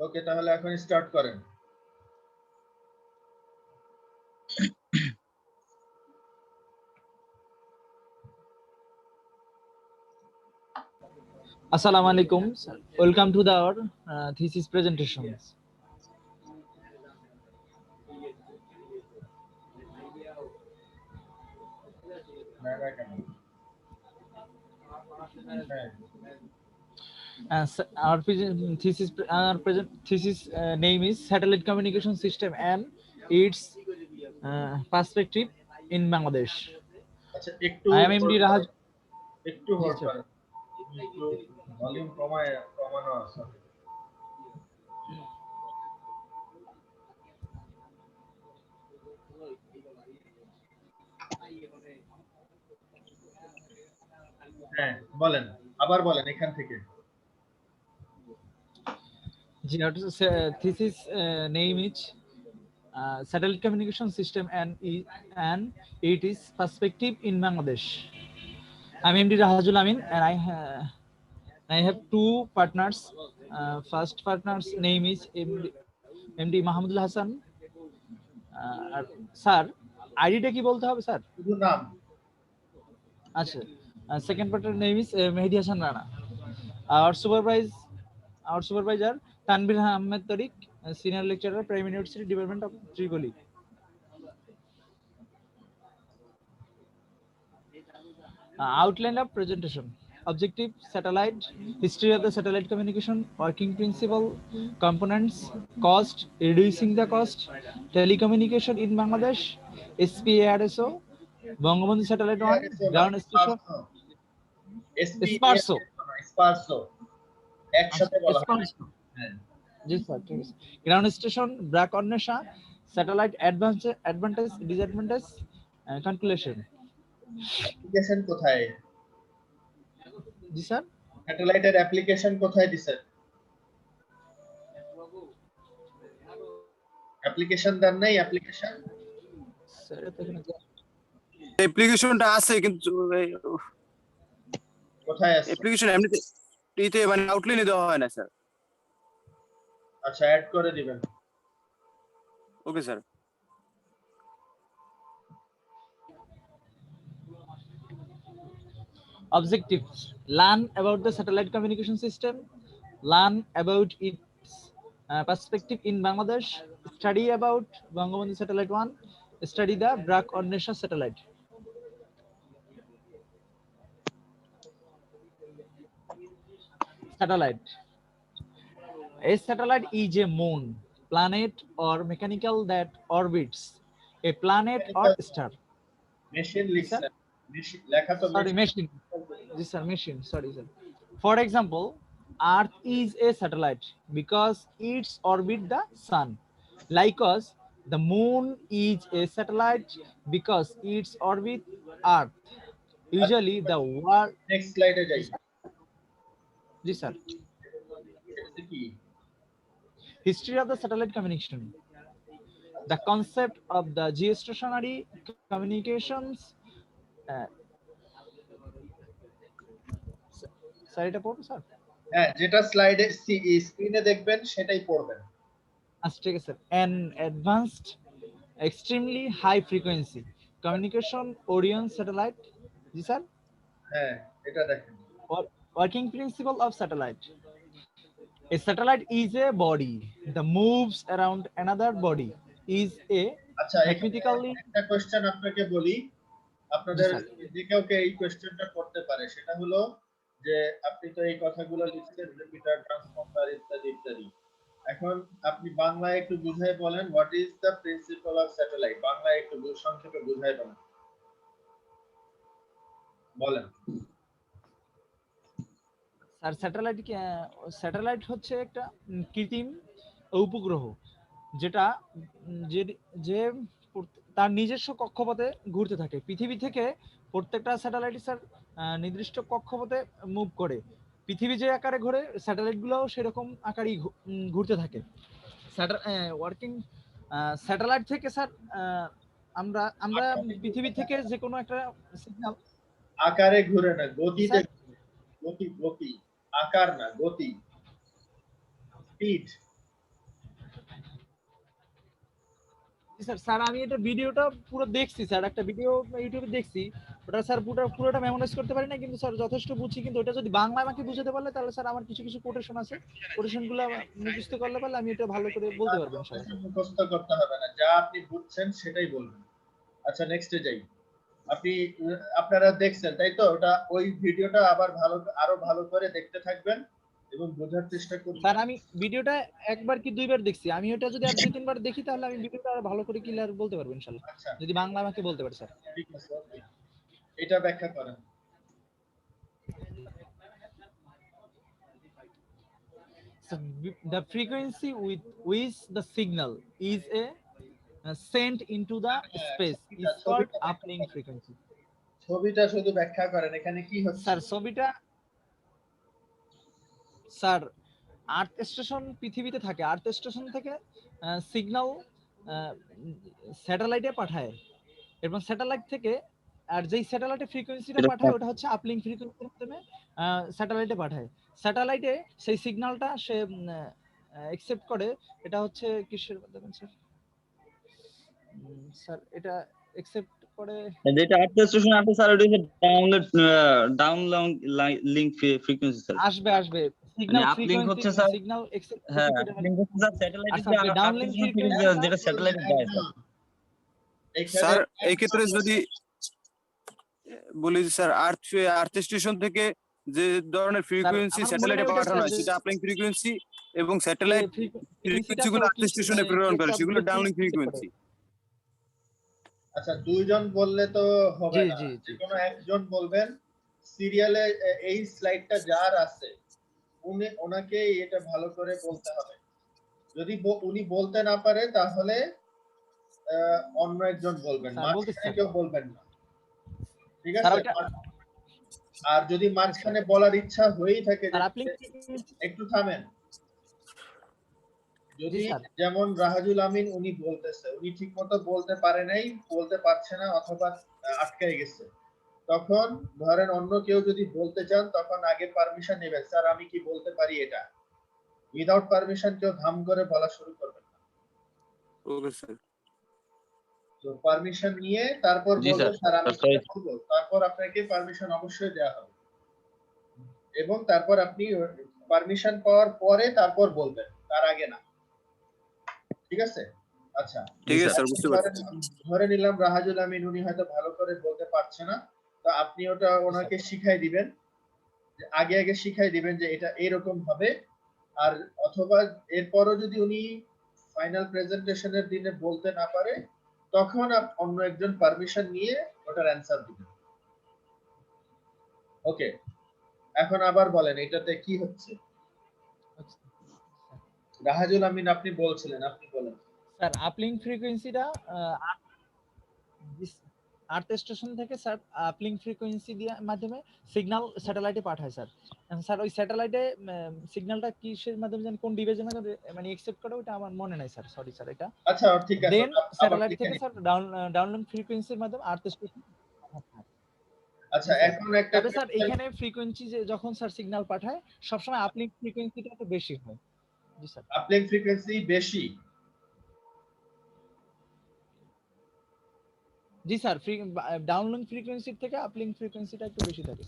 ওকে, তাহলে এখন স্টার্ট করেন। Assalamu alaikum. Welcome to our thesis presentations. Our present thesis name is Satellite Communication System and its Perspective in Bangladesh. আচ্ছা, একটু I am MD Rahaj. একটু hold করেন, একটু volume কমানো আছে। হ্যাঁ, বলেন, আবার বলেন এখান থেকে। Thesis name is Satellite Communication System and it is Perspective in Bangladesh. I'm MD Rahajul Amin and I have two partners. First partner's name is MD Mahmudul Hasan. Sir, আইডিটা কি বলতে হবে স্যার? শুধু নাম। আচ্ছা, second partner name is Mehedi Hasan Rana. Our supervisor Tanvir Ahmed Tarik, senior lecturer, Prime University Department of Tripoli. Outline of presentation. Objective: satellite, history of the satellite communication, working principle, components, cost, reducing the cost, telecommunication in Bangladesh, SPARSO, Bangabandhu Satellite 1, ground station, SPARRSO একসাথে বলা হয়। জি sir, ঠিক আছে। Ground station, BRAC Anwesha, satellite advantage, disadvantage, calculation. Application কোথায়? জি sir, স্যাটেলাইটের application কোথায় দিছেন? Application দেন নাই? অ্যাপ্লিকেশন স্যার এটা এখানে অ্যাপ্লিকেশনটা আছে কিন্তু কোথায় আছে? অ্যাপ্লিকেশন এমনিতে মানে আউটলাইনে দেওয়া হয় না স্যার। আচ্ছা, অ্যাড করে দিবেন। Okay sir. Objectives: learn about the satellite communication system, learn about its perspective in Bangladesh, study about Bangabandhu Satellite 1, study the BRAC Ornesha satellite. Satellite. A satellite is a moon, planet or mechanical that orbits a planet or star. Machine লিখছেন, লেখা তো Sorry, machine. This is machine. Sorry, sir. For example, Earth is a satellite because it's orbit the sun. Likewise, the moon is a satellite because it's orbit Earth. Usually, the world. Next স্লাইডে যাই। জি sir. এটা কি? History of the satellite communication. The concept of the geostationary communications. Sir এটা পড়বো sir? হ্যাঁ, যেটা স্লাইডে স্ক্রিনে দেখবেন সেটাই পড়বেন। আচ্ছা, ঠিক আছে। An advanced, extremely high frequency communication Orion satellite. G sir. হ্যাঁ, এটা দেখেন। Working principle of satellite. A satellite is a body that moves around another body. Is a আচ্ছা, mathematically. একটা কোশ্চেন আপনাকে বলি, আপনাদের যে কাউকে এই কোশ্চেনটা করতে পারে, সেটা হলো যে আপনি তো এই কথাগুলো লিখছেন, রিপিটার, ট্রান্সফর্মার ইত্যাদি ইত্যাদি। এখন আপনি বাংলায় একটু বুঝায় বলেন, what is the principle of satellite? বাংলায় একটু সংক্ষেপে বুঝায় বলেন। স্যার, স্যাটেলাইট হচ্ছে একটা কৃত্রিম উপগ্রহ, যেটা যে তার নিজস্ব কক্ষপথে ঘুরতে থাকে। পৃথিবী থেকে প্রত্যেকটা স্যাটেলাইট স্যার নির্দিষ্ট কক্ষপথে মুভ করে। পৃথিবী যে আকারে ঘোরে, স্যাটেলাইটগুলোও সেরকম আকারেই ঘুরতে থাকে। ওয়ার্কিং স্যাটেলাইট থেকে স্যার আমরা পৃথিবী থেকে যে কোনো একটা সিগন্যাল আকারে ঘুরে না, গতিতে, গতি, আকার না, গতি, স্পিড। স্যার স্যার আমি এটা ভিডিওটা পুরো দেখছি স্যার, একটা ভিডিও ইউটিউবে দেখছি, ওটা স্যার পুরোটা মেমোরাইজ করতে পারি না, কিন্তু স্যার যথেষ্ট বুঝছি। কিন্তু ওটা যদি বাংলা আমাকে বুঝাতে পারলে তাহলে স্যার আমার কিছু কিছু কোটেশন আছে, কোটেশনগুলো মুখস্থ করলে পারলে আমি এটা ভালো করে বলতে পারবো ইনশাআল্লাহ। মুখস্থ করতে হবে না, যা আপনি বুঝছেন সেটাই বলবেন। আচ্ছা নেক্সটে যাই। আপনি আপনারা দেখছেন তাই তো? ওটা ওই ভিডিওটা আবার আরো ভালো করে দেখতে থাকবেন এবং বোঝার চেষ্টা করবেন। স্যার আমি ভিডিওটা একবার কি দুইবার দেখছি, আমি ওটা যদি আর দুই তিনবার দেখি তাহলে আমি ভিডিওটা আরো ভালো করে ক্লিয়ার বলতে পারবো ইনশাআল্লাহ, আচ্ছা যদি বাংলা আমাকে বলতে পারে স্যার। ঠিক আছে, ওকে। এটা ব্যাখ্যা করেন। So the frequency with which the signal is sent into the space is called uplink frequency. ছবিটা শুধু ব্যাখ্যা করেন, এখানে কি হচ্ছে? স্যার ছবিটা স্যার আর্থ স্টেশন পৃথিবীতে থাকে, আর্থ স্টেশন থেকে সিগন্যাল স্যাটেলাইটে পাঠায়, এবং স্যাটেলাইট থেকে আর যেই স্যাটেলাইটে ফ্রিকোয়েন্সিটা পাঠায় ওটা হচ্ছে আপলিঙ্ক ফ্রিকোয়েন্সির মাধ্যমে স্যাটেলাইটে পাঠায়। স্যাটেলাইটে সেই সিগন্যালটা সে অ্যাকসেপ্ট করে, এটা হচ্ছে কিসের মাধ্যমে স্যার? স্যার এটা অ্যাকসেপ্ট করে যেটা আর্থ স্টেশন আছে স্যার, ওটা হচ্ছে ডাউনলোড লিংক ফ্রিকোয়েন্সি স্যার। আসবে সিগন্যাল আপলিঙ্ক ফ্রিকোয়েন্সি হচ্ছে স্যার, সিগন্যাল অ্যাকসেপ্ট হ্যাঁ করতে আপলিঙ্ক হচ্ছে স্যার স্যাটেলাইটে আচ্ছা, যে ডাউনলিঙ্ক ফ্রিকোয়েন্সি যেটা স্যাটেলাইটে যায় স্যার। স্যার এই ক্ষেত্রে যদি বলি যে স্যার আর্থ স্টেশন থেকে যে ধরনের ফ্রিকোয়েন্সি আমার স্যাটেলাইটে মনে হয় পাঠানো হয় যে সেটা আপলিঙ্ক ফ্রিকোয়েন্সি, এবং স্যাটেলাইট ফ্রিকোয়েন্সি গুলো আর্থ স্টেশনে প্রেরণ করে সেগুলো ডাউনলিঙ্ক ফ্রিকোয়েন্সি। আচ্ছা দুইজন বললে তো হবে না, জি যে কোনো একজন বলবেন। সিরিয়ালে এই স্লাইডটা যার আছে ওনাকে এটা ভালো করে বলতে হবে। যদি উনি বলতে না পারে তাহলে অন্য একজন বলবেন, মাঝখানে কেউ বলবেন না, ঠিক আছে? আর যদি মাঝখানে বলার ইচ্ছা হয়েই থাকে, একটু থামেন। যদি যেমন রাহাজুল আমিন উনি বলতেছে, উনি ঠিকমতো বলতে পারে নাই, বলতে পারছে না, অথবা আটকে গেছে, তখন ধরেন অন্য কেউ যদি বলতে চান তখন আগে পারমিশন নেবেন, স্যার আমি কি বলতে পারি এটা। উইদাউট পারমিশন কেউ ধাম করে বলা শুরু করবেন না। Okay sir. তো পারমিশন নিয়ে তারপর বলবেন স্যার আমি বলবো, তারপর আপনাকে পারমিশন অবশ্যই দেওয়া হবে, এবং তারপর আপনি পারমিশন পাওয়ার পরে তারপর বলবেন, তার আগে না, ঠিক আছে? আচ্ছা ঠিক আছে স্যার, বুঝতে পারছি। ধরে নিলাম রাহাজুল আমিন উনি হয়তো ভালো করে বলতে পারছে না, তো আপনি ওটা ওনাকে শিখাই দিবেন, আগে শিখাই দিবেন যে এটা এরকম হবে। আর অথবা এরপরও যদি উনি ফাইনাল প্রেজেন্টেশনের দিনে বলতে না পারে তখন অন্য একজন পারমিশন নিয়ে ওটার অ্যানসার দিবেন। ওকে, এখন আবার বলেন এটাতে কি হচ্ছে? রাহাজুল আমিন আপনি বলছিলেন, আপনি বলেন। স্যার আপলিঙ্ক ফ্রিকোয়েন্সিটা আর্থ স্টেশন থেকে স্যার আপলিঙ্ক ফ্রিকোয়েন্সি দিয়ে মাধ্যমে সিগন্যাল স্যাটেলাইটে পাঠায় স্যার। স্যার ওই স্যাটেলাইটে সিগন্যালটা কিসের মাধ্যমে জানেন, কোন ডিভাইসের মাধ্যমে মানে অ্যাকসেপ্ট করে ওটা আমার মনে নাই স্যার, সরি স্যার এটা। আচ্ছা ঠিক আছে, দেন স্যাটেলাইট থেকে স্যার ডাউনলোড ফ্রিকোয়েন্সির মাধ্যমে আর্থ স্টেশন। আচ্ছা এখন একটা তবে স্যার এখানে ফ্রিকোয়েন্সি যে যখন স্যার সিগন্যাল পাঠায় সবসময় আপলিঙ্ক ফ্রিকোয়েন্সিটা একটু বেশি হয়। জি স্যার আপলিঙ্ক ফ্রিকোয়েন্সি বেশি। জি স্যার ডাউনলিঙ্ক ফ্রিকোয়েন্সি থেকে আপলিঙ্ক ফ্রিকোয়েন্সিটা একটু বেশি থাকে।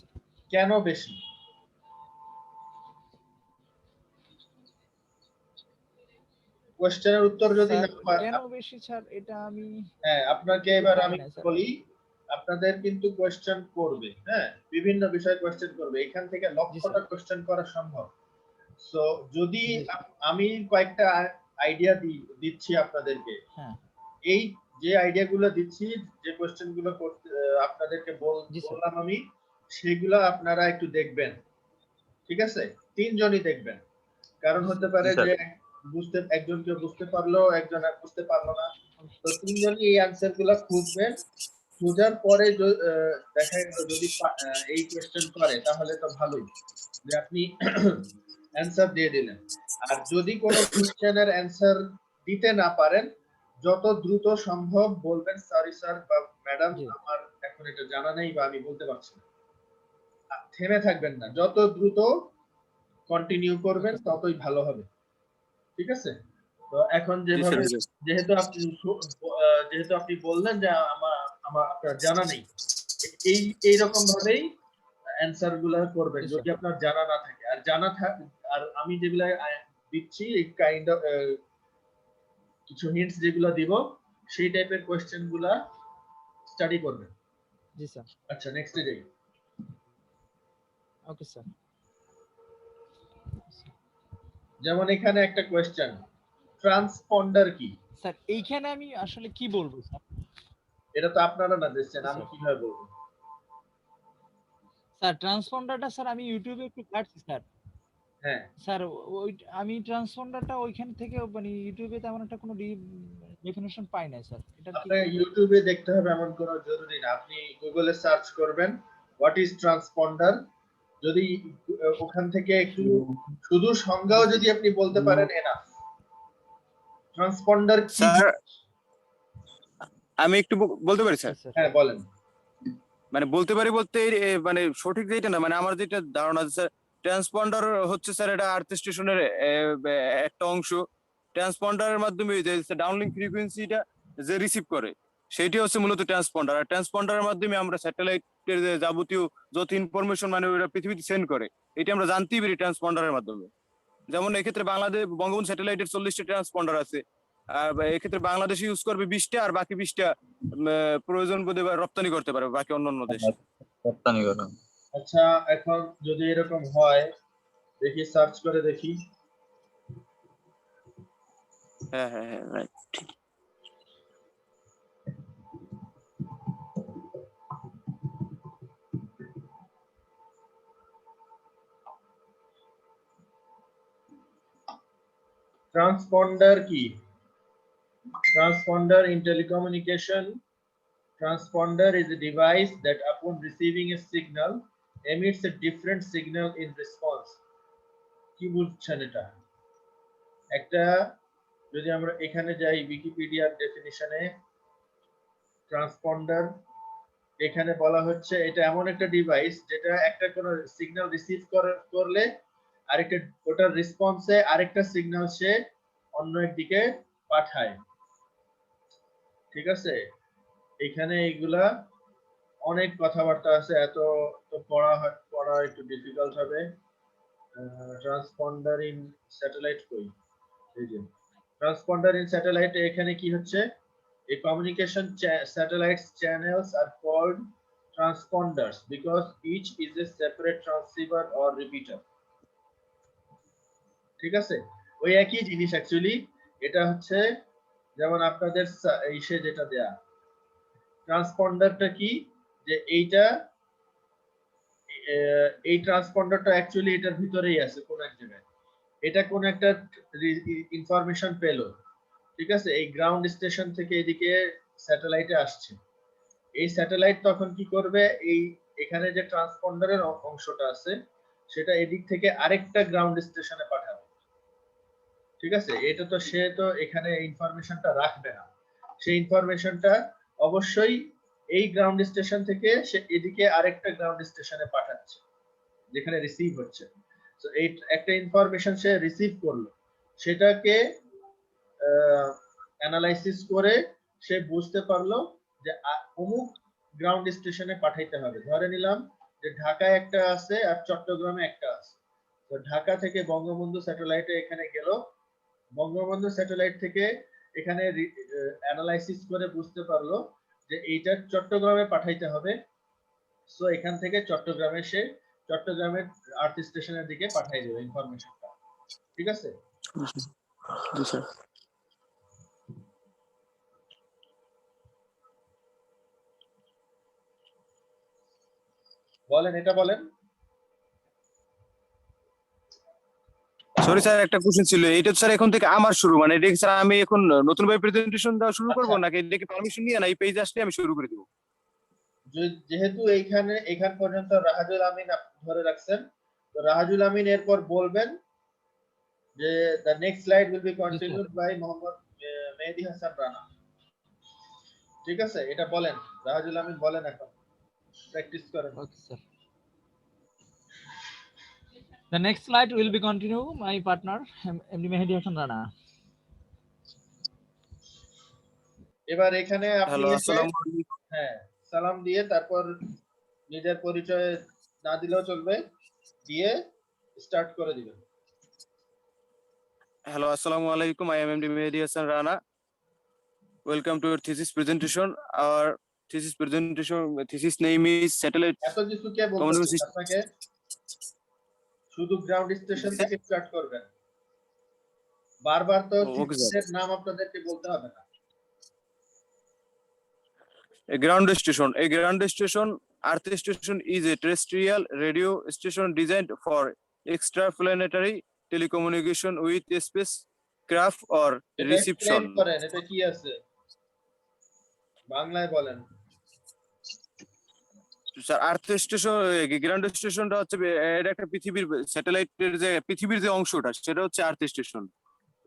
কেন বেশি? কোশ্চেনের উত্তর যদি না পারেন কেন বেশি স্যার এটা আমি হ্যাঁ আপনাকে এবার আমি বলি, আপনাদের কিন্তু কোশ্চেন করবে, হ্যাঁ বিভিন্ন বিষয় কোশ্চেন করবে, এখান থেকে লক্ষটা কোশ্চেন করা সম্ভব। সো যদি আমি কয়েকটা আইডিয়া দিচ্ছি আপনাদেরকে, হ্যাঁ এই যে আইডিয়াগুলো দিচ্ছি, যে কোশ্চেনগুলো আপনাদেরকে বললাম আমি, সেগুলো আপনারা একটু দেখবেন, ঠিক আছে? তিনজনই দেখবেন, কারণ হতে পারে যে একজন কেউ বুঝতে পারলো, একজন বুঝতে পারলো না, তো তিনজনই এই অ্যানসার গুলো খুঁজবেন। খোঁজার পরে দেখা গেল যদি এই কোশ্চেন করে তাহলে তো ভালোই, যে আপনি অ্যানসার দিয়ে দিলেন। আর যদি কোনো কোশ্চেনের অ্যানসার দিতে না পারেন যত দ্রুত সম্ভব বলবেন সরি স্যার বা ম্যাডাম আমার এখন এটা জানা নেই বা আমি বলতে পারছি না। থেমে থাকবেন না, যত দ্রুত কন্টিনিউ করবেন ততই ভালো হবে, ঠিক আছে? তো এখন জি স্যার, যেভাবে জি স্যার। যেহেতু আপনি বললেন যে আমার আপনার জানা নেই, এই এইরকম ভাবেই অ্যান্সার গুলা করবেন Yes, যদি sir. আপনার জানা না থাকে। আর আর আমি যেগুলা দিচ্ছি এই কাইন্ড অফ কিছু হিন্টস যেগুলা দিব সেই টাইপের কোশ্চেন গুলা স্টাডি করবেন। জি স্যার। আচ্ছা, নেক্সটে যাই। Okay sir. যেমন এখানে একটা কোশ্চেন, ট্রান্সপন্ডার কি? স্যার এইখানে আমি আসলে কি বলবো স্যার? এটা তো আপনারা না দিচ্ছেন, আমি স্যার। কিভাবে বলবো? স্যার ট্রান্সপন্ডারটা স্যার আমি ইউটিউবে একটু ঘাটছি স্যার। হ্যাঁ, স্যার ওই আমি ট্রান্সপন্ডারটা ওইখান থেকে মানে ইউটিউবে তেমন একটা কোনো ডেফিনিশন পাই নাই স্যার। এটার কি আপনাকে ইউটিউবে দেখতে হবে এমন কোনো জরুরি না। আপনি গুগলে সার্চ করবেন হোয়াট ইজ ট্রান্সপন্ডার। যদি ওখান থেকে একটু শুধু সংজ্ঞাও যদি আপনি বলতে পারেন এনাফ। ট্রান্সপন্ডার কি? স্যার আমি একটু বলতে পারি স্যার? স্যার? হ্যাঁ, বলেন। মানে বলতে পারি বলতে মানে সঠিক যেটা না, মানে আমার যেটা ধারণা আছে স্যার, ট্রান্সপন্ডার হচ্ছে স্যার এটা আর্থ স্টেশনের একটা অংশ। ট্রান্সপন্ডারের মাধ্যমে যে ডাউনলিংক ফ্রিকোয়েন্সিটা যে রিসিভ করে সেইটা হচ্ছে মূলত ট্রান্সপন্ডার। আর ট্রান্সপন্ডারের মাধ্যমে আমরা স্যাটেলাইটের যাবতীয় যত ইনফরমেশন মানে ওরা পৃথিবীতে সেন্ড করে এটা আমরা জানতেই পারি ট্রান্সপন্ডারের মাধ্যমে। যেমন এক্ষেত্রে বাংলাদেশ বঙ্গবন্ধু স্যাটেলাইটের 40টা ট্রান্সপন্ডার আছে। আর এক্ষেত্রে বাংলাদেশ ইউজ করবে 20টা, আর বাকি 20টা প্রয়োজন বোধে বা রপ্তানি করতে পারবে বাকি অন্যান্য দেশে। রপ্তানি করা। আচ্ছা, এখন যদি এরকম হয় দেখি সার্চ করে দেখি। হ্যাঁ হ্যাঁ হ্যাঁ, রাইট। ট্রান্সপন্ডার কি? Transponder in telecommunication. Transponder is a device that upon receiving a signal emits a different signal in response. কি বুঝছেন এটা? একটা যদি আমরা এখানে যাই উইকিপিডিয়ার ডেফিনিশনে, ট্রান্সপন্ডার এখানে বলা হচ্ছে এটা এমন একটা ডিভাইস যেটা একটা কোনো সিগন্যাল রিসিভ করলে আরেকটা ওটার রেসপন্সে আরেকটা সিগন্যাল সে অন্য একদিকে পাঠায়। ঠিক আছে, এখানে এইগুলা অনেক কথাবার্তা আছে, এত তো পড়া একটু ডিফিকাল্ট হবে। ট্রান্সপন্ডার ইন স্যাটেলাইট কই? এই যে ট্রান্সপন্ডার ইন স্যাটেলাইট, এখানে কি হচ্ছে, a communication satellites channels are called transponders because each is a separate transceiver or repeater. ঠিক আছে, ওই একই জিনিস অ্যাকচুয়ালি। এটা হচ্ছে যেমন আপনাদের ইসে যেটা দেয়া ট্রান্সপন্ডারটা কি, যে এইটা এই ট্রান্সপন্ডারটা অ্যাকচুয়ালি এটার ভিতরেই আছে কোন এক জায়গায়। এটা কোন একটা ইনফরমেশন পেলো, ঠিক আছে, এই গ্রাউন্ড স্টেশন থেকে এদিকে স্যাটেলাইটে আসছে। এই স্যাটেলাইট তখন কি করবে, এই এখানে যে ট্রান্সপন্ডারের অংশটা আছে সেটা এদিক থেকে আরেকটা গ্রাউন্ড স্টেশনে পাঠাবে। ঠিক আছে, এটা তো সে তো এখানে ইনফরমেশনটা রাখবে না, সেই ইনফরমেশনটা অবশ্যই এই গ্রাউন্ড স্টেশন থেকে সে এদিকে আরেকটা গ্রাউন্ড স্টেশনে পাঠাচ্ছে যেখানে রিসিভ হচ্ছে। তো এই একটা ইনফরমেশন সে রিসিভ করলো, সেটাকে অ্যানালাইসিস করে সে বুঝতে পারলো যে অমুক গ্রাউন্ড স্টেশনে পাঠাইতে হবে। ধরে নিলাম যে ঢাকায় একটা আছে আর চট্টগ্রামে একটা আছে। তো ঢাকা থেকে বঙ্গবন্ধু স্যাটেলাইটে এখানে গেল, বঙ্গবন্ধু স্যাটেলাইট থেকে এখানে অ্যানালাইসিস করে বুঝতে পারলো যে এইটা চট্টগ্রামে পাঠাইতে হবে। সো এখান থেকে চট্টগ্রামে সে চট্টগ্রামের আর্থ স্টেশনের দিকে পাঠিয়ে দেবে ইনফরমেশনটা। ঠিক আছে? জি স্যার। বলেন, এটা বলেন। সরি স্যার, একটা কোশ্চেন ছিল। এটা স্যার এখন থেকে আমার শুরু, মানে এটা কি স্যার আমি এখন নতুন ভাবে প্রেজেন্টেশন দেওয়া শুরু করব, আচ্ছা, নাকি এটা কি পারমিশন নিয়ে না এই পেজ আসলে আমি শুরু করে দেব? যেহেতু এখান পর্যন্ত রাহাজুল আমিন ধরে রাখছেন, তো রাহাজুল আমিন এরপর বলবেন যে the next slide will be continued by Mohammad মেহেদী হাসান রানা। ঠিক আছে, এটা বলেন, রাহাজুল আমিন বলেন, এখন প্র্যাকটিস করেন। Okay, sir. The next slide will be continue my partner MD Mehdi Hasan Rana. এবার এখানে আপনি হ্যালো, এসে আসসালামু আলাইকুম। হ্যাঁ সালাম দিয়ে তারপর নিজের পরিচয় না দিলেও চলবে, দিয়ে স্টার্ট করে দিবেন। Hello, assalamu alaikum. I am MD Mehdi Hassan Rana. Welcome to your thesis presentation. Our thesis name is Satellite এত কিছু কে বলতেছে Communication. আপনাকে? শুধু গ্রাউন্ড স্টেশন থেকে স্টার্ট করবেন, বারবার তো Okay, sir. থিসিসের নাম আপনাদেরকে বলতে হবে না। A ground station, Earth station is a terrestrial radio station designed for extraplanetary telecommunication with a spacecraft or এটা এক্সপ্লেইন reception. করেন, এটা কি আছে বাংলায় বলেন। স্যার আর্থ স্টেশন, গ্রাউন্ড স্টেশনটা হচ্ছে এটা একটা পৃথিবীর স্যাটেলাইটের যে পৃথিবীর যে অংশটা সেটা হচ্ছে আর্থ স্টেশন,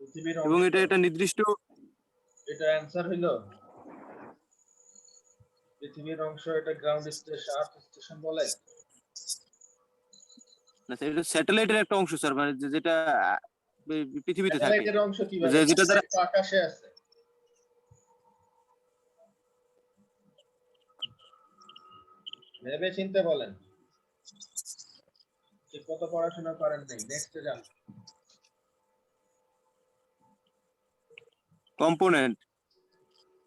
পৃথিবীর এবং অংশ, এটা একটা নির্দিষ্ট এটা অ্যানসার হইলো পৃথিবীর অংশ, এটা গ্রাউন্ড স্টেশন আর্থ স্টেশন বলে। না স্যার, এটা স্যাটেলাইটের একটা অংশ স্যার, মানে যেটা পৃথিবীতে থাকে, স্যাটেলাইটের অংশ কিভাবে? যেটা দ্বারা তো আকাশে আছে। ভেবে চিন্তে বলেন, ঠিক কত পড়াশোনা করেন নাই। নেক্সটে যান।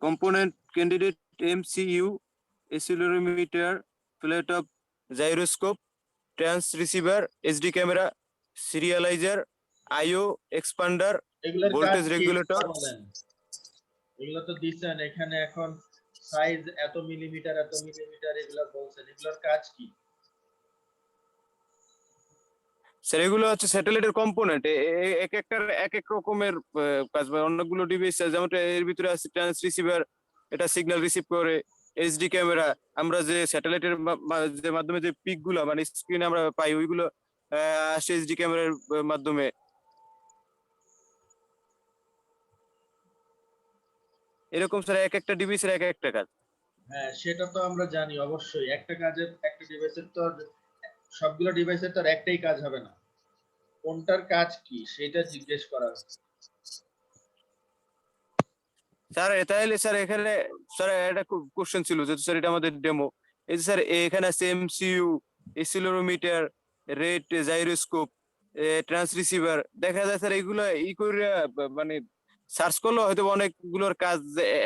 component candidate MCU, accelerometer, plate of gyroscope, transceiver, SD camera, serializer, IO expander, এগুলোর কাজ voltage কি regulator. বলেন? এগুলো তো দিছেন এখানে, এখন সাইজ এত মিলিমিটার এগুলো বলছেন, এগুলোর কাজ কি? স্যার এগুলো হচ্ছে স্যাটেলাইটের কম্পোনেন্ট, এক একটার এক এক রকমের কাজ। অনেকগুলো ডিভাইস যেমন এর ভিতরে আছে ট্রান্সরিসিভার, এটা সিগন্যাল রিসিভ করে, এইচডি ক্যামেরা, আমরা যে স্যাটেলাইটের যে মাধ্যমে যে পিক গুলা মানে স্ক্রিনে আমরা পাই ওইগুলো আসে এইচডি ক্যামেরার মাধ্যমে। এরকম স্যার এক একটা ডিভাইসের এক একটা কাজ। হ্যাঁ সেটা তো আমরা জানি অবশ্যই, একটা কাজের একটা ডিভাইসের তো সবগুলো ডিভাইসের তো একটাই কাজ হবে না, কোনটার কাজ কি সেটা জিজ্ঞেস করা হচ্ছে। স্যার তাহলে স্যার এখানে স্যার একটা কোশ্চেন ছিল, যেহেতু স্যার এটা আমাদের ডেমো, এই যে স্যার এখানে আছে এমসিইউ, অ্যাক্সিলরোমিটার, রেট জাইরোস্কোপ, ট্রান্সরিসিভার, দেখা যায় স্যার এইগুলো ই করে মানে সার্চ করলে হয়তো অনেকগুলোর কাজ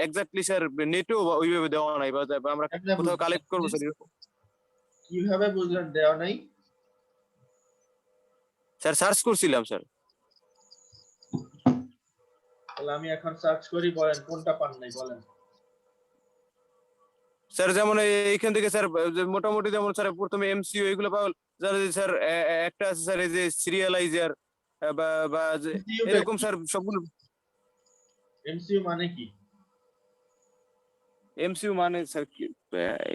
এক্স্যাক্টলি স্যার নেটেও ওইভাবে দেওয়া নাই, বা আমরা কেমনে কোথাও বুঝলেন? কালেক্ট করবো স্যার এরকম। কিভাবে বুঝলেন দেওয়া নাই? স্যার সার্চ করছিলাম স্যার। তাহলে আমি এখন সার্চ করি, বলেন কোনটা পান নাই বলেন। স্যার যেমন এইখান থেকে স্যার মোটামুটি যেমন স্যার প্রথমে এমসিইউ এগুলো পাওয়া স্যার, একটা আছে স্যার এই যে সিরিয়ালাইজার বা বা MCU টা এরকম কি? স্যার সবগুলো। এমসিইউ মানে কি? এমসিইউ মানে স্যার কি,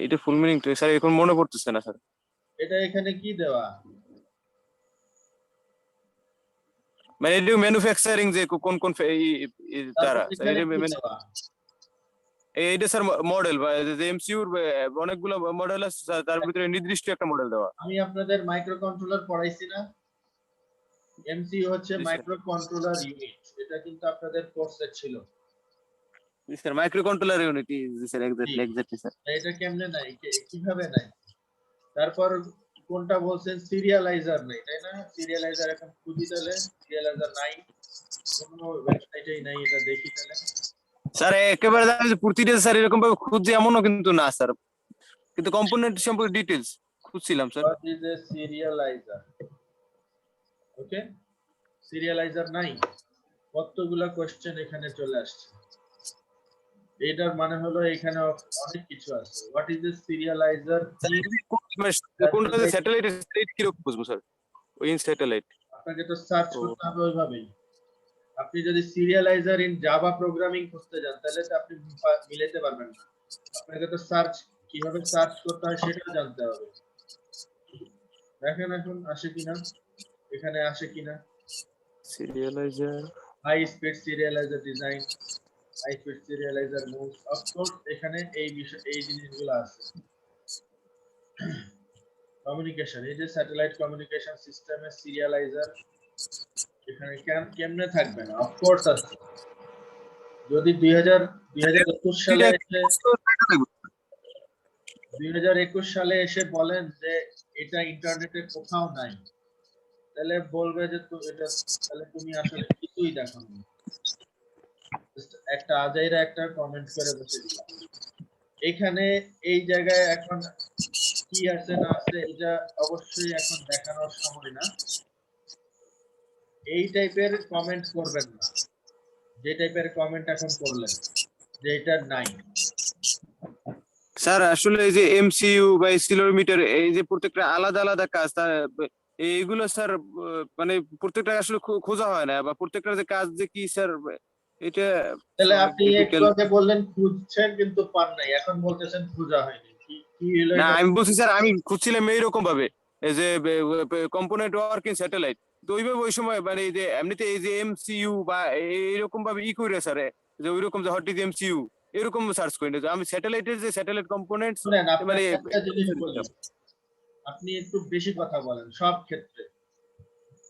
এটা ফুল মিনিং তো স্যার এখন মনে পড়তেছে না স্যার। এটা এখানে কি দেওয়া? মানে এটা ম্যানুফ্যাকচারিং যে কোন কোন তারা তারপর স্যার, এখানে কি দেওয়া? এইটা স্যার মডেল বা যে এমসিইউর অনেকগুলো মডেল আছে স্যার, তার ভিতরে নির্দিষ্ট একটা মডেল দেওয়া। আমি আপনাদের মাইক্রো কন্ট্রোলার পড়াইছি না? এমসিইউ হচ্ছে জি স্যার। মাইক্রো কন্ট্রোলার ইউনিট, এটা কিন্তু আপনাদের কোর্সে ছিল। Sir microcontroller unit, sir জি। Exactly sir. এটা কেমনে নাই, কিভাবে নাই? তারপর কোনটা বলছেন? সিরিয়ালাইজার নাই, তাই না? সিরিয়ালাইজার এখন খুঁজি, তাহলে সিরিয়ালাইজার নাই, কোনো ওয়েবসাইটেই নাই, এটা দেখি তাহলে। স্যার একেবারে জানি যে প্রতিটা স্যার এরকম ভাবে খুঁজছি এমনও কিন্তু না স্যার, কিন্তু কম্পোনেন্ট সম্পর্কে ডিটেইলস খুঁজছিলাম sir. What is a serializer? ওকে, সিরিয়ালাইজার নাই, কতগুলা কোশ্চেন এখানে চলে আসছে। এটার মানে হলো এখানে অনেক কিছু আছে। What is a serializer? কোনটা যে স্যাটেলাইট কি রকম বুঝবো স্যার? ওই স্যাটেলাইট আপনাকে তো সার্চ ও। করতে হবে ওইভাবেই। আপনি যদি সিরিয়ালাইজার ইন জাভা প্রোগ্রামিং খুঁজতে যান তাহলে তো আপনি মিলাতে পারবেন না। আপনাকে তো সার্চ, কিভাবে সার্চ করতে হয় সেটাও জানতে হবে। দেখেন এখন আসে কিনা, এখানে আসে কিনা। Serializer, high speed serializer design, high speed serializer moves, of course এখানে এই বিষয় এই জিনিসগুলো আছে। কমিউনিকেশন, এই যে স্যাটেলাইট কমিউনিকেশন সিস্টেমের সিরিয়ালাইজার এখানে কেমনে থাকবে না? অফকোর্স আছে। যদি 2021 সালে এসে 2021 সালে এসে বলেন যে এটা ইন্টারনেটে কোথাও নাই, তাহলে বলবে যে এটা, তাহলে তুমি আসলে কিছুই দেখোনি। Just একটা আজাইরা একটা কমেন্ট করে বসে দিলাম। এখানে এই জায়গায় এখন কি আছে না আছে এটা অবশ্যই এখন দেখানোর সময় না। এই টাইপের কমেন্ট করবেন না, যে টাইপের কমেন্ট এখন করলেন যে এটা নাই। স্যার আসলে এই যে এমসিইউ বা এক্সিলোমিটার এই যে প্রত্যেকটা আলাদা আলাদা কাজ, এইগুলো স্যার মানে প্রত্যেকটা আসলে খোঁজা হয় না, বা প্রত্যেকটা যে কাজ যে কি স্যার এটা তাহলে অনেক আপনি একটু ডিফিকাল্ট। আগে বললেন খুঁজছেন কিন্তু পান নাই, এখন বলতেছেন খোঁজা হয়নি। কি কি হলো না এটা? আমি বলছি স্যার আমি খুঁজছিলাম এইরকম ভাবে, এই যে কম্পোনেন্ট ওয়ার্কিং স্যাটেলাইট, তো ওইভাবে ওই সময় মানে এই যে এমনিতে এই যে এমসিইউ বা এইরকম ভাবে করে স্যার, যে ওইরকম যে হোয়াট ইজ এমসিইউ এরকম সার্চ করি না, যে আমি স্যাটেলাইটের যে স্যাটেলাইট কম্পোনেন্টস শুনেন, মানে আপনাকে একটা জিনিস বলি, আপনি একটু বেশি কথা বলেন সব ক্ষেত্রে।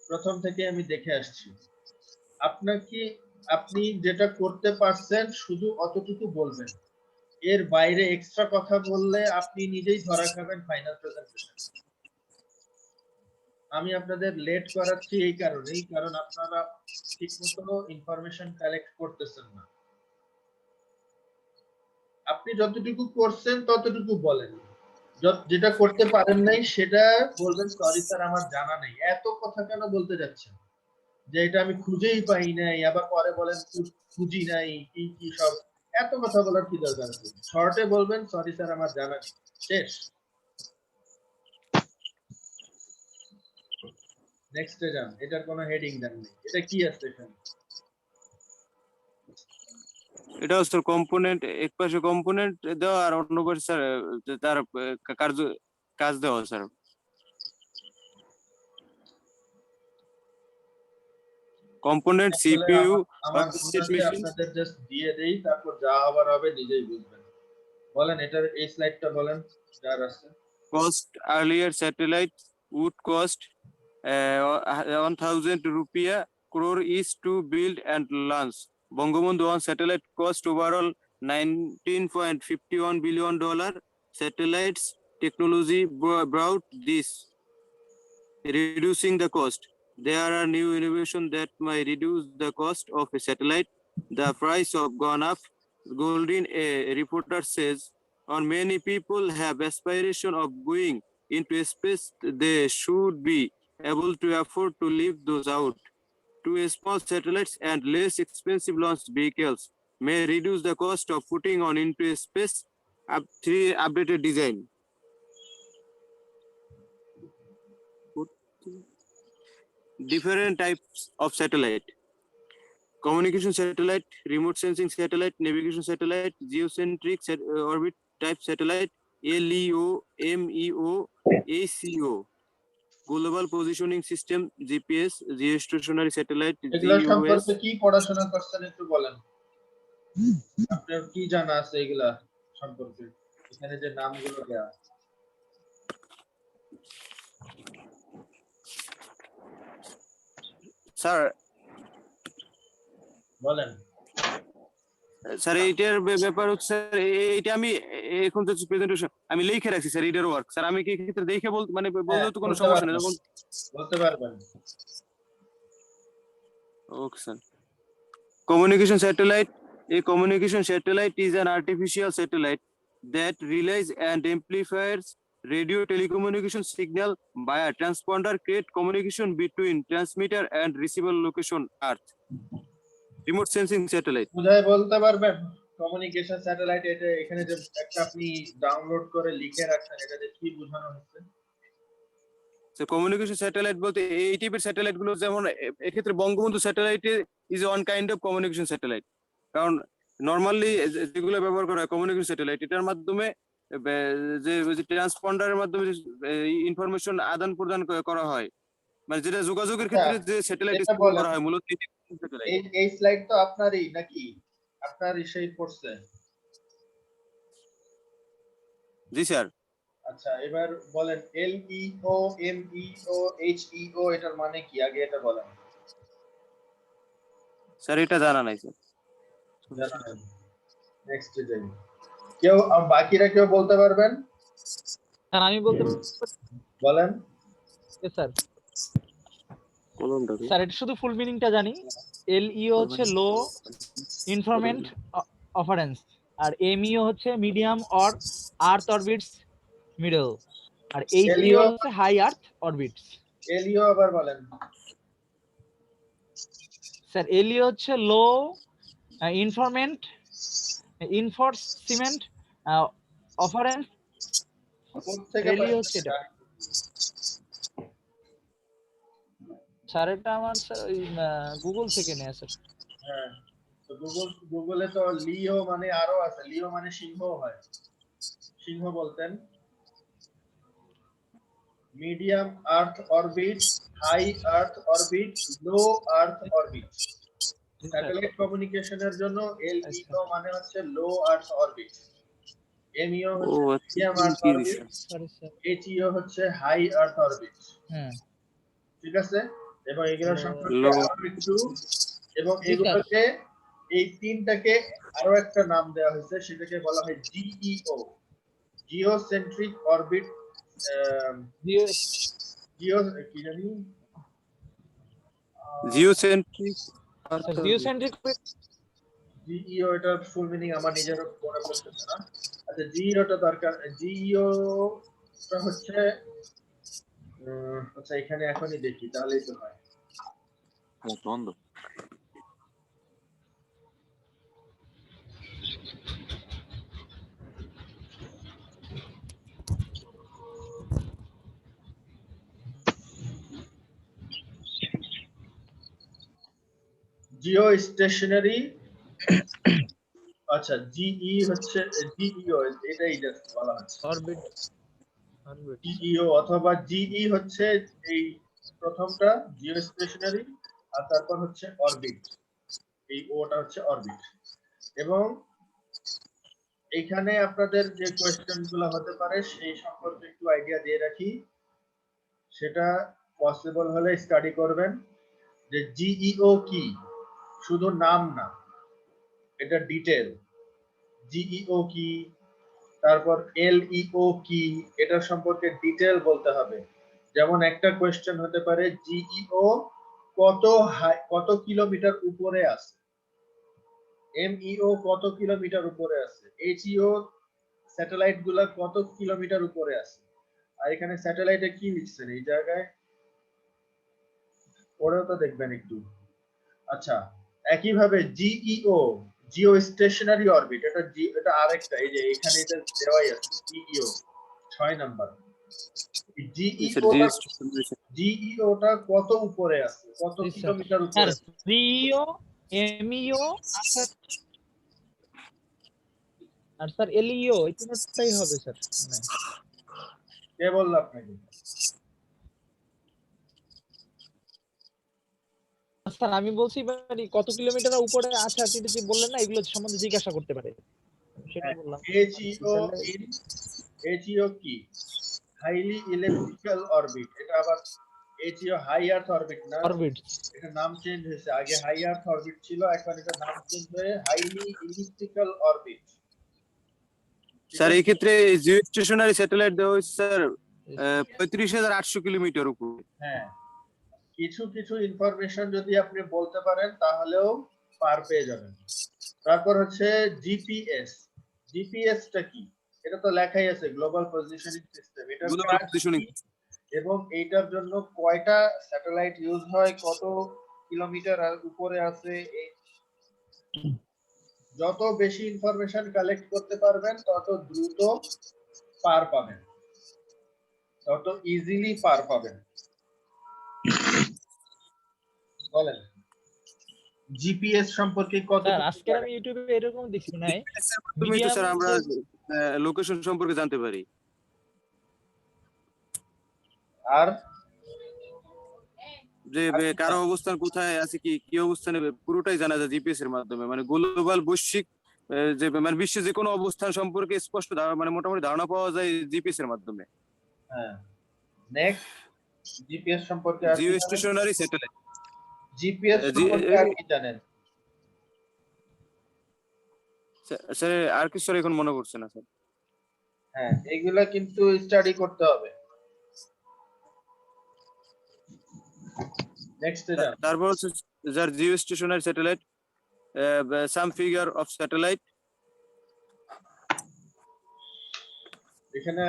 প্রথম থেকে আমি দেখে আসছি আপনাকে, আপনি যেটা করতে পারছেন শুধু অতটুকু বলবেন, এর বাইরে এক্সট্রা কথা বললে আপনি নিজেই ধরা খাবেন ফাইনাল প্রেজেন্টেশন। আমি আপনাদের লেট করাচ্ছি এই কারণেই, কারণ আপনারা ঠিকমতো ইনফরমেশন কালেক্ট করতেছেন না। আপনি যতটুকু করছেন ততটুকু বলেন, যেটা করতে পারেন নাই সেটা বলবেন সরি স্যার আমার জানা নেই। এত কথা কেন বলতে যাচ্ছেন যে এটা আমি খুঁজেই পাই নাই, আবার পরে বলেন খুঁজি নাই, কি কি সব এত কথা বলার কি দরকার আছে? শর্টে বলবেন সরি স্যার আমার জানা নেই, শেষ। নেক্সটে যান, এটার কোনো হেডিং দেন নেই, এটা কি আছে এখানে? এটা হচ্ছে কম্পোনেন্ট, এক পাশে কম্পোনেন্ট দেওয়া আর অন্য পাশে স্যার তার কার্য কাজ দেওয়া স্যার। কম্পোনেন্ট আসলে সিপিইউ আমার মনে স্টেট আছে মেশিন। আপনাদের জাস্ট দিয়ে দেই, তারপর যা হবার হবে নিজেই বুঝবেন। বলেন এটার এই স্লাইডটা বলেন যার আছে। Cost earlier satellite would cost 1,000 rupiah crore each to build and launch. Bangabandhu 1 satellite cost overall $19.51 billion. Satellites technology brought this, reducing the cost. There are new innovations that might reduce the cost of a satellite. The price of gone up. Goldin, a reporter says, or many people have aspiration of going into space. They should be able to afford to leave those out. Two small satellites and less expensive launch vehicles may reduce the cost of putting on into space. Three updated design. Different types of satellite: communication satellite, remote sensing satellite, navigation satellite, geocentric orbit type satellite, LEO, MEO, ACO, global positioning system, GPS, geostationary satellite, এগুলা GOS. সম্পর্কে কি পড়াশোনা করছেন একটু বলেন, আপনার কি জানা আছে এগুলা সম্পর্কে? এখানে যে নামগুলো দেয়া স্যার, বলেন। স্যার এইটার ব্যাপার হচ্ছে এইটা আমি এখন তো প্রেজেন্টেশন আমি লিখে রাখছি স্যার, এইটার ওয়ার্ক স্যার, আমি কি ক্ষেত্রে দেখে মানে বললেও তো কোনো বলতে সমস্যা নেই পারবেন, যখন। বলতে পারবেন। Okay sir. Communication satellite. A communication satellite is an artificial satellite that relays and amplifies radio telecommunication signal via transponder, create communication between transmitter and receiver location Earth. Remote sensing satellite. বুঝায় বলতে পারবেন communication satellite, এটা এখানে যে একটা আপনি download করে লিখে রাখছেন, এটা যে কি বোঝানো হচ্ছে? So communication satellite বলতে এই টাইপের স্যাটেলাইট গুলো, যেমন এক্ষেত্রে Bangabandhu satellite is one kind of communication satellite. কারণ নরমালি যেগুলো ব্যবহার করা হয় কমিউনিকেশন স্যাটেলাইট, এটার মাধ্যমে যে ট্রান্সপন্ডারের মাধ্যমে ইনফরমেশন আদান প্রদান করা হয়, মানে যেটা যোগাযোগের আচ্ছা, ক্ষেত্রে যে স্যাটেলাইট এটা ইস্তেমাল বলেন, করা হয় মূলত স্যাটেলাইট। এই স্লাইড তো আপনারই নাকি? আপনারই সেই পড়ছে? জি স্যার। আচ্ছা, এবার বলেন LEO, MEO, HEO এটার মানে কি? আগে এটা বলেন। স্যার এটা জানা নাই স্যার। নেক্সট যাই। কেউ বাকিরা কেউ বলতে পারবেন? স্যার আমি বলতে বলেন। স্যার স্যার এটা শুধু ফুল মিনিংটা জানি। এলইও হচ্ছে লো ইনফরমেন্ট অফারেন্স, আর এমইও হচ্ছে medium or earth orbits middle, আর এইচইও এলিও হচ্ছে হাই আর্থ অরবিটস। এলিও আবার বলেন। স্যার এলইও হচ্ছে লো ইনফোর্সমেন্ট অফারেন্স। কোত্থেকে এলইও পাইছেন হচ্ছে এটা। এটা? স্যার এটা আমার স্যার ওই গুগল থেকে নেয়া স্যার। হ্যাঁ, তো গুগলে তো লিও মানে আরো আছে, লিও মানে সিংহ হয়। সিংহ বলতেন। মিডিয়াম আর্থ অরবিট, হাই আর্থ অরবিট, লো আর্থ অরবিট। স্যাটেলাইট কমিউনিকেশনের জন্য এলইও মানে হচ্ছে লো আর্থ অরবিট, এমইও হচ্ছে মিডিয়াম আর্থ অরবিট, সরি স্যার। এইচইও হচ্ছে হাই আর্থ অরবিট। হ্যাঁ ঠিক আছে? এবং এগুলোর সম্পর্কে Low. আরো একটু, এবং জি, স্যার। এগুলোকে এই তিনটাকে আরো একটা নাম দেওয়া হয়েছে, সেটাকে বলা হয় জিইও, জিওসেন্ট্রিক অরবিট। জিও কি জানি, জিওসেন্ট্রিক জিওসেন্ট্রিক জিইও, এটার ফুল মিনিং আমার নিজেরও মনে পড়তেছে না। আচ্ছা, জিইওটা দরকার। জিইওটা হচ্ছে আচ্ছা এখানে এখনই দেখি তাহলেই তো হয়। বন্ধ। জিও স্টেশনারি। আচ্ছা, জিই হচ্ছে জিইও, এটাই জাস্ট বলা হচ্ছে অরবিট জিইও, অথবা জিই হচ্ছে এই প্রথমটা জিও স্টেশনারি, আর তারপর হচ্ছে অরবিট, এই ওটা হচ্ছে অরবিট। এবং এইখানে আপনাদের যে কোয়েশ্চেন গুলো হতে পারে সেই সম্পর্কে একটু আইডিয়া দিয়ে রাখি, সেটা পসিবল হলে স্টাডি করবেন যে জিইও কি, শুধু নাম না, এটা ডিটেল। জিইও কি, তারপর এলইও কি, এটার সম্পর্কে ডিটেল বলতে হবে। যেমন একটা কোয়েশ্চেন হতে পারে জিইও কত কিলোমিটার উপরে আছে, এমইও কত কিলোমিটার উপরে আছে, এইচইও স্যাটেলাইট গুলা কত কিলোমিটার উপরে আছে। আর এখানে স্যাটেলাইটে কি লিখছেন এই জায়গায়, ওরাও তো দেখবেন একটু। আচ্ছা, একইভাবে জিইও, জিও স্টেশনারি অরবিট, এটা আরেকটা, এই যে এখানে এটা দেওয়াই আছে জিইও 6 নাম্বার। জিইওটা কত উপরে আছে, কত কিলোমিটার উপরে আছে। জিইও এমইও আর স্যার এলইও, এই তিনটাই হবে স্যার। কে বলল আপনাকে? স্যার আমি বলছি মানে কত কিলোমিটার উপরে আছে, আপনি যে বললেন না এগুলো সম্বন্ধে জিজ্ঞাসা করতে পারে, সেটা বললাম। এইচইও কি, হাইলি ইলেকট্রিক্যাল অরবিট। এটা আবার এইচইও হাই আর্থ অরবিট না, অরবিট এটা নাম চেঞ্জ হয়েছে। আগে হাই আর্থ অরবিট ছিল, এখন এটা নাম চেঞ্জ হয়ে হাইলি ইলেকট্রিক্যাল অরবিট। স্যার এই ক্ষেত্রে জিও স্টেশনারি স্যাটেলাইট দেওয়া হয়েছে স্যার 35,800 কিলোমিটার উপরে। হ্যাঁ, কিছু কিছু ইনফরমেশন যদি আপনি বলতে পারেন তাহলেও পার পেয়ে যাবেন। তারপর হচ্ছে জিপিএস। জিপিএসটা কি? এটা তো লেখাই আছে, গ্লোবাল পজিশনিং সিস্টেম। এটা গ্লোবাল পজিশনিং, এবং এইটার জন্য কয়টা স্যাটেলাইট ইউজ হয়, কত কিলোমিটার উপরে আছে, যত বেশি ইনফরমেশন কালেক্ট করতে পারবেন তত দ্রুত পার পাবেন, তত ইজিলি পার পাবেন। বলেন জিপিএস সম্পর্কে কত? স্যার আজকে আমি ইউটিউবে এরকম দেখছি নাই, তুমি তো স্যার আমরা লোকেশন সম্পর্কে জানতে পারি। আর যে কারো অবস্থান কোথায় আছে, কি অবস্থানে, পুরোটাই জানা যায় জিপিএস এর মাধ্যমে। মানে গ্লোবাল বৈশ্বিক যে মানে বিশ্বের যে কোনো অবস্থান সম্পর্কে স্পষ্ট মানে মোটামুটি ধারণা পাওয়া যায় জিপিএস এর মাধ্যমে। হ্যাঁ, নেক্সট জিপিএস সম্পর্কে আর জিও স্টেশনারি স্যাটেলাইট। জিপিএস সম্পর্কে আর কি জানেন? স্যার আর কিছু স্যার এখন মনে পড়ছে না স্যার। হ্যাঁ, এগুলা কিন্তু স্টাডি করতে হবে। নেক্সট যান। তারপর হচ্ছে sir geostationary satellite, some figure of satellite. এখানে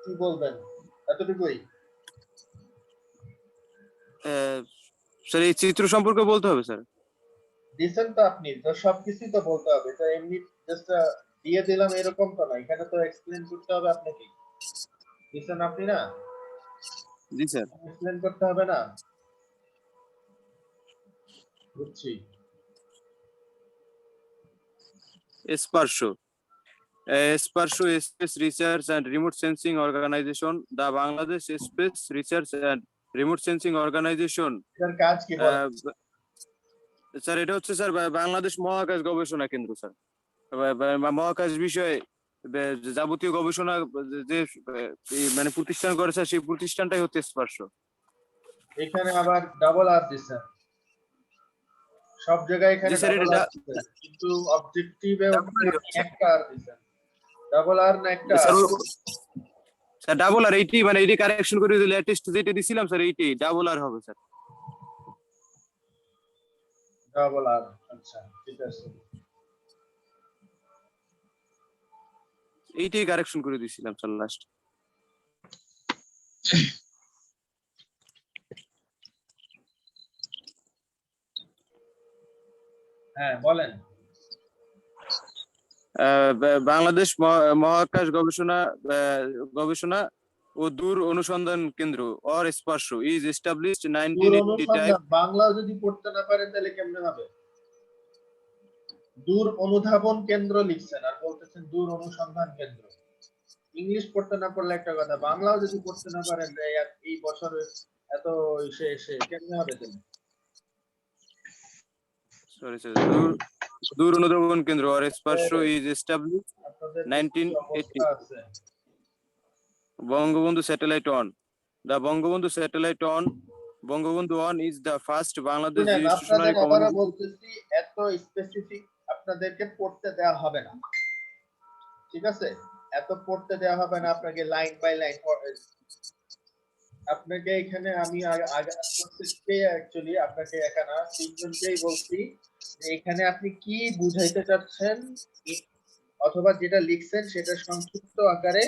কি বলবেন? এতটুকুই? স্যার এই চিত্র সম্পর্কে বলতে হবে স্যার। দিছেন তো আপনি, তো সবকিছুই তো বলতে হবে। তো এমনি জাস্ট দিয়ে দিলাম এরকম তো না, এখানে তো এক্সপ্লেন করতে হবে আপনাকে। দিছেন আপনি না? জি স্যার। এক্সপ্লেন করতে হবে না? বুঝছি। SPARRSO, SPARRSO space research and remote sensing organisation, the Bangladesh space research and remote sensing organisation. এটার কাজ কি বলেন? স্যার এটা হচ্ছে স্যার বাংলাদেশ মহাকাশ গবেষণা কেন্দ্র স্যার। মহাকাশ বিষয়ে যাবতীয় গবেষণা যে মানে প্রতিষ্ঠান করে স্যার, সেই প্রতিষ্ঠানটাই হচ্ছে স্পার্শো। এখানে আবার ডাবল আর দিছেন। সব জায়গায় এখানে জি স্যার, ডাবল এটা আর দিছেন, কিন্তু অবজেক্টিভে একটা আর দিছেন। ডাবল আর না একটা আর? স্যার ডাবল আর, এইটি মানে এইটি কারেকশন করে দিলে লেটেস্ট যেটা দিছিলাম স্যার, এইটি ডাবল আর হবে স্যার। ডাবল আর, আচ্ছা ঠিক আছে। এইটাই কারেকশন করে দিছিলাম স্যার লাস্ট। হ্যাঁ বলেন। বাংলাদেশ মহাকাশ গবেষণা ও দূর অনুসন্ধান কেন্দ্র অর স্পার্শো ইজ এস্টাবলিশড দূর 1985। অনুসন্ধান বাংলাও যদি পড়তে না পারেন তাহলে কেমনে হবে? দূর অনুধাবন কেন্দ্র লিখছেন আর বলতেছেন দূর অনুসন্ধান কেন্দ্র। ইংলিশ পড়তে না পারলে একটা কথা, বাংলাও যদি পড়তে না পারেন এই বছরে এত এসে কেমনে হবে তুমি? সরি স্যার, দূর অনুধাবন কেন্দ্র অর স্পার্শো ইজ এস্টাবলিশড আপনাদের 1980। অবস্থা আছে। Bangabandhu satellite on, the Bangabandhu satellite on, Bangabandhu 1 is the first Bangladesh শুনেন, geostationary আপনাদের আবারও communication. বলতেছি, এত স্পেসিফিক আপনাদেরকে পড়তে দেওয়া হবে না, ঠিক আছে? এত পড়তে দেওয়া হবে না আপনাকে, লাইন বাই লাইন। আপনাকে এখানে আমি প্রত্যেককেই অ্যাকচুয়ালি আপনাকে একা না, তিনজনকেই বলছি যে এখানে আপনি কি বুঝাইতে চাচ্ছেন অথবা যেটা লিখছেন সেটা সংক্ষিপ্ত আকারে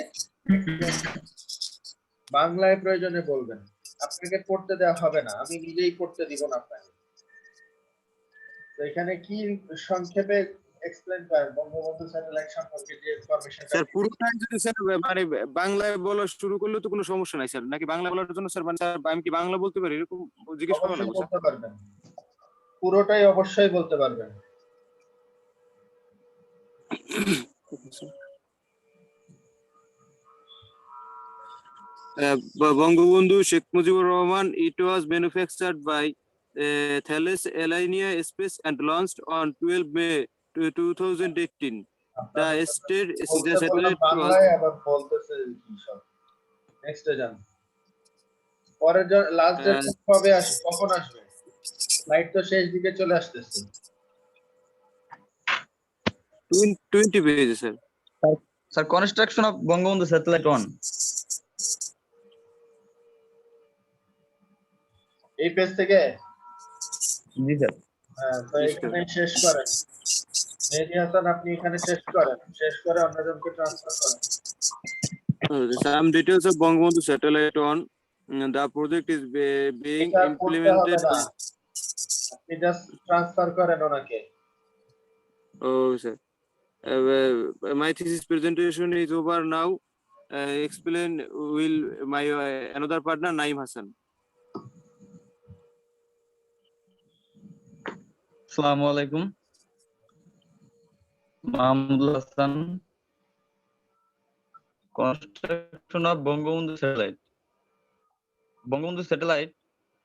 বাংলায় প্রয়োজনে বলবেন। আপনাকে পড়তে দেওয়া হবে না, আমি নিজেই পড়তে দিব না আপনাকে। তো এখানে কি সংক্ষেপে এক্সপ্লেইন করেন বঙ্গবন্ধু স্যাটেলাইট সম্পর্কে যে ইনফরমেশনটা। স্যার পুরোটাই যদি স্যার মানে বাংলায় বলা শুরু করলে তো কোনো সমস্যা নাই স্যার, নাকি বাংলা বলার জন্য স্যার মানে স্যার আমি কি বাংলা বলতে পারি এরকম জিজ্ঞেস করা অবশ্যই লাগবে স্যার? বলতে পারবেন, পুরোটাই অবশ্যই বলতে পারবেন। Bangabandhu Sheikh Mujibur Rahman, it was manufactured by Thales Alenia Space and launched on 12 May 2018. The state the satellite was বাংলায় আবার বলতেছে কি সব। নেক্সট যান। পরের লাস্ট ডেট কবে আসবে, কখন আসবে? ফ্লাইট তো শেষ দিকে চলে আসতেছে। 20 pages sir. Sir, construction of Bangabandhu Satellite 1. এই পেজ থেকে? জি স্যার। হ্যাঁ, তো এখানে শেষ করেন। মেহেদী হাসান আপনি এখানে শেষ করেন, শেষ করে অন্যজনকে ট্রান্সফার করেন। Some details of Bangabandhu Satellite 1. The project is being এটা পড়তে হবে implemented. না, আপনি জাস্ট ট্রান্সফার করেন ওনাকে। Oh, sir. My thesis presentation is over now. Explain will my another partner Naim Hassan. Assalamu alaikum. Mahmudul Hassan. Construction of Bangabandhu Satellite. Bangabandhu Satellite,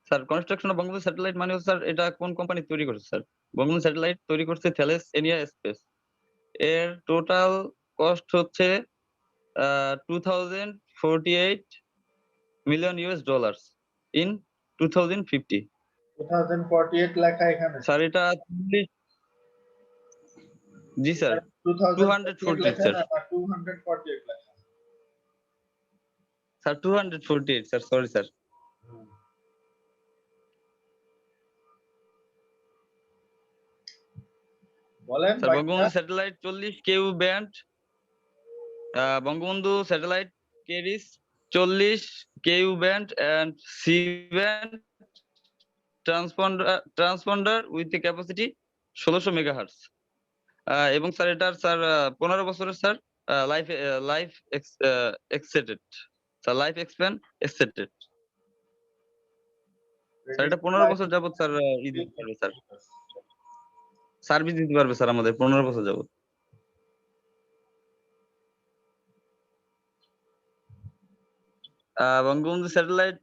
sir construction of Bangabandhu satellite মানে sir এটা কোন company তৈরি করছে sir? Bangabandhu satellite তৈরি করছে Thales এনিয়া space. এর total cost হচ্ছে $2048 million in 2050। 2048 লেখা এখানে। স্যার এটা জি স্যার 2048 248 লেখা স্যার না বা 248 লেখা? Sir 248 sir, sorry sir. হুম। বলেন স্যার বাকিটা। Bangabandhu satellite 40 Ku band, Bangabandhu satellite carries 40 Ku band and C band transponder with a capacity 1600 megahertz. এবং স্যার এটার স্যার 15 বছরের sir life extended, sir life expand extended. Sir এটা 15 বছর যাবত স্যার দিতে পারবে স্যার, সার্ভিস দিতে পারবে স্যার আমাদের 15 বছর যাবত। বঙ্গবন্ধু স্যাটেলাইট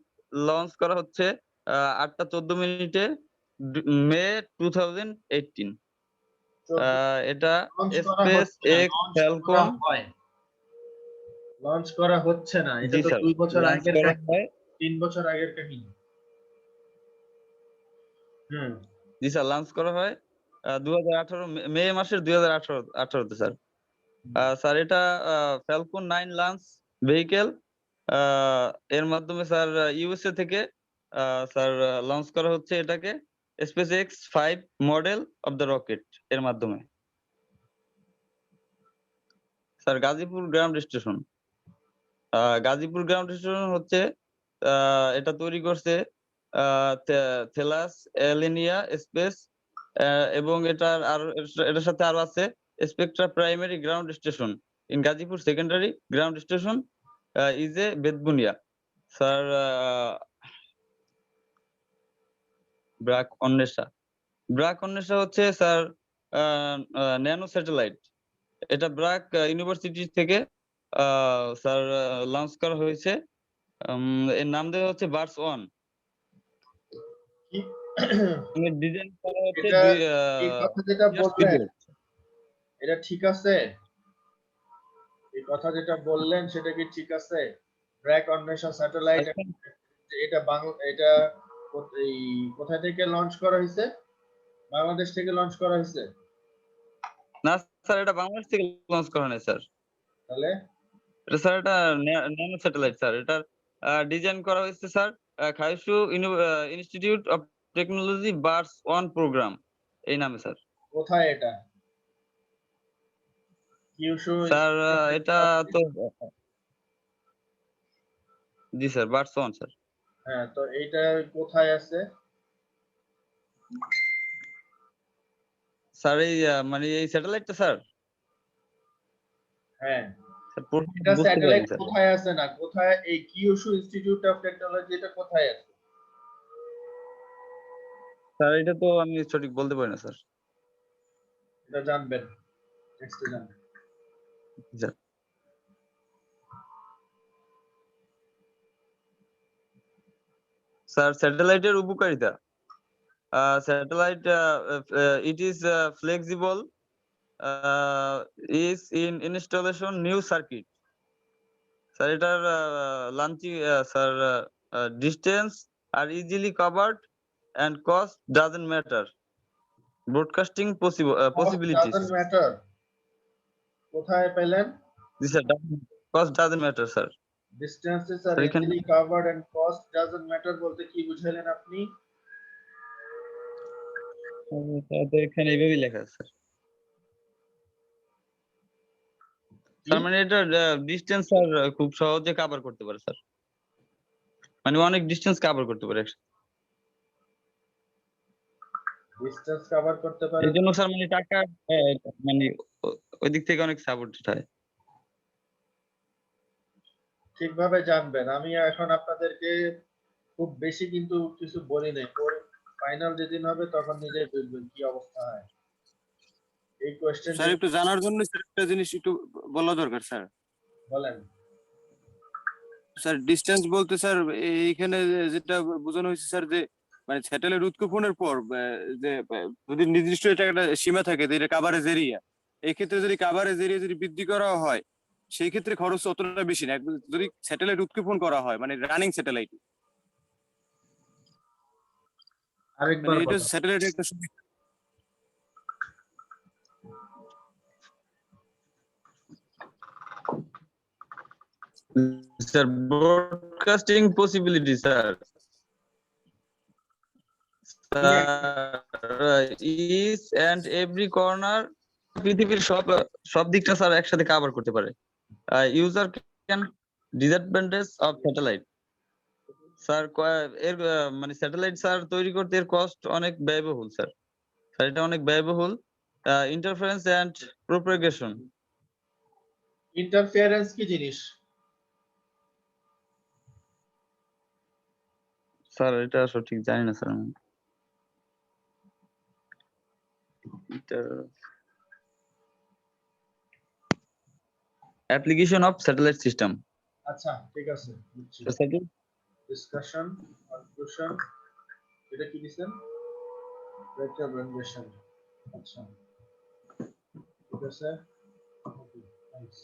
লঞ্চ করা হচ্ছে 8টা 14 মিনিটে মে 2018। এটা স্পেস এক্স ফ্যালকন। লঞ্চ করা হচ্ছে না, এটা জি তো স্যার 2 বছর লঞ্চ আগের করা কাহিনী, হয়। 3 বছর আগের কাহিনী। হুম। জি স্যার লঞ্চ করা হয় 2018 মে মাসের 2018 স্যার। স্যার এটা ফ্যালকন 9 লঞ্চ ভেহিকেল, এর মাধ্যমে স্যার ইউএসএ থেকে স্যার লঞ্চ করা হচ্ছে এটাকে space x 5 model of the rocket এর মাধ্যমে। Sir Gazipur ground station, Gazipur ground station হচ্ছে এটা তৈরি করছে থেলাস এলিনিয়া স্পেস, এবং এটার সাথে আরো আছে Spectra primary ground station in Gazipur secondary ground station is a Betbunia. Sir BRAC Anwesha হচ্ছে স্যার ন্যানো স্যাটেলাইট। এটা ব্রাক ইউনিভার্সিটি থেকে স্যার লঞ্চ করা হয়েছে। এর নাম দেওয়া হচ্ছে বার্স 1। কি ডিজাইন করা হচ্ছে এটা এই কথা যেটা বললেন এটা ঠিক আছে? এই কথা যেটা বললেন সেটা কি ঠিক আছে? ব্র্যাক অন্বেষণ স্যাটেলাইট এটা এটা এই কোথা থেকে লঞ্চ করা হয়েছে? বাংলাদেশ থেকে লঞ্চ করা হয়েছে? না স্যার এটা বাংলাদেশ থেকে লঞ্চ করা নাই স্যার। তাহলে এটা স্যার এটা ন্যানো স্যাটেলাইট স্যার। এটার ডিজাইন করা হয়েছে sir Kyushu institute of technology birds 1 programme এই নামে স্যার। কোথায় এটা? কিউশু স্যার এটা তো জি স্যার বার্স 1 স্যার। হ্যাঁ, তো এইটা কোথায় আছে? স্যার এই মানে এই স্যাটেলাইটটা স্যার হ্যাঁ, স্যার পুরো এটা বুঝতে স্যাটেলাইট পারিনি স্যার। কোথায় আছে না, কোথায় এই কিউশু ইনস্টিটিউট অফ টেকনোলজি এটা কোথায় আছে? স্যার এটা তো আমি সঠিক বলতে পারি না স্যার। এটা জানবেন, নেক্সটে জানবেন। স্যার স্যার স্যাটেলাইটের উপকারিতা, satellite it is flexible, is in installation new circuit। Sir এটার launching sir distance are easily covered and cost doesn't matter, broadcasting possibilities। doesn't matter, কোথায় পেলেন? This is cost doesn't matter sir. Distances are sir এখানে easily covered and cost doesn't matter বলতে কি বুঝাইলেন আপনি? এখানে এইভাবেই লেখা আছে স্যার। স্যার মানে এটা ডিস্টেন্স স্যার খুব সহজে কভার করতে পারে স্যার, মানে অনেক ডিস্টেন্স কভার করতে পারে। ডিসটেন্স কভার করতে পারে। এই জন্য স্যার মানে টাকা মানে ওই দিক থেকে অনেক সাপোর্টেড হয়। ঠিকভাবে জানবেন, আমি এখন আপনাদেরকে খুব বেশি কিন্তু কিছু বলি নাই, ফাইনাল যেদিন হবে তখন নিজেই বুঝবেন কি অবস্থা হয়। এই কোশ্চেন স্যার একটু জানার জন্য একটা জিনিস একটু বলা দরকার স্যার। বলেন। স্যার ডিসটেন্স বলতে স্যার এইখানে যেটা বোঝানো হয়েছে স্যার যে মানে স্যাটেলাইট উৎক্ষেপণের পর যে যদি নির্দিষ্ট একটা সীমা থাকে যে এটা কাভারেজ এরিয়া, এই ক্ষেত্রে যদি কাভারেজ এরিয়া যদি বৃদ্ধি করা হয় সেই ক্ষেত্রে খরচ অতটা বেশি না যদি স্যাটেলাইট উৎক্ষেপণ করা হয় মানে রানিং স্যাটেলাইট। আরেকবার মানে এটা বলেন। স্যাটেলাইটের একটা সুবিধা। Sir, broadcasting possibility, sir. Each and every corner পৃথিবীর সব দিকটা স্যার একসাথে কভার করতে পারে। User can disadvantage of satellite. Sir এর মানে স্যাটেলাইট স্যার তৈরি করতে এর কস্ট অনেক ব্যয়বহুল স্যার। স্যার এটা অনেক ব্যয়বহুল। Interference and propagation. ইন্টারফিয়ারেন্স কি জিনিস? স্যার এটা সঠিক জানি না স্যার আমি। Application of satellite system. আচ্ছা ঠিক আছে, বুঝছি। ডিসকাশন, কনক্লুশন, এটা কি দিছেন? রেকমেন্ডেশন। আচ্ছা ঠিক আছে, থ্যাঙ্কস।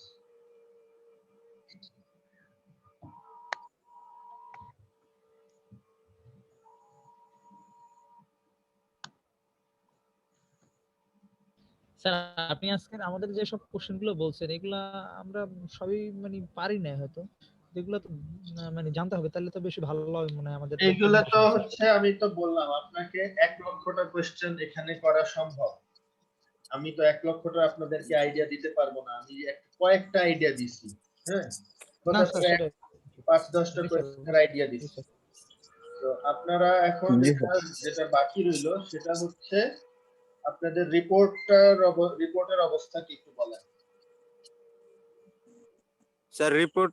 স্যার আপনি আজকে আমাদের যে সব কোশ্চেন গুলো বলছেন এগুলা আমরা সবই মানে পারি না হয়তো, এগুলো তো মানে জানতে হবে, তাহলে তো বেশি ভালো হবে মনে হয় আমাদের। এইগুলা তো হচ্ছে, আমি তো বললাম আপনাকে 1 লক্ষটা কোশ্চেন এখানে করা সম্ভব। আমি তো 1 লক্ষটা আপনাদেরকে আইডিয়া দিতে পারবো না, আমি কয়েকটা আইডিয়া দিছি। হ্যাঁ, না স্যার সেটা 5-10টা কোশ্চেনের আইডিয়া দিছি। তো আপনারা এখন যেটা বাকি রইলো সেটা হচ্ছে আপনাদের রিপোর্টের অবস্থা কি একটু বলেন। স্যার রিপোর্ট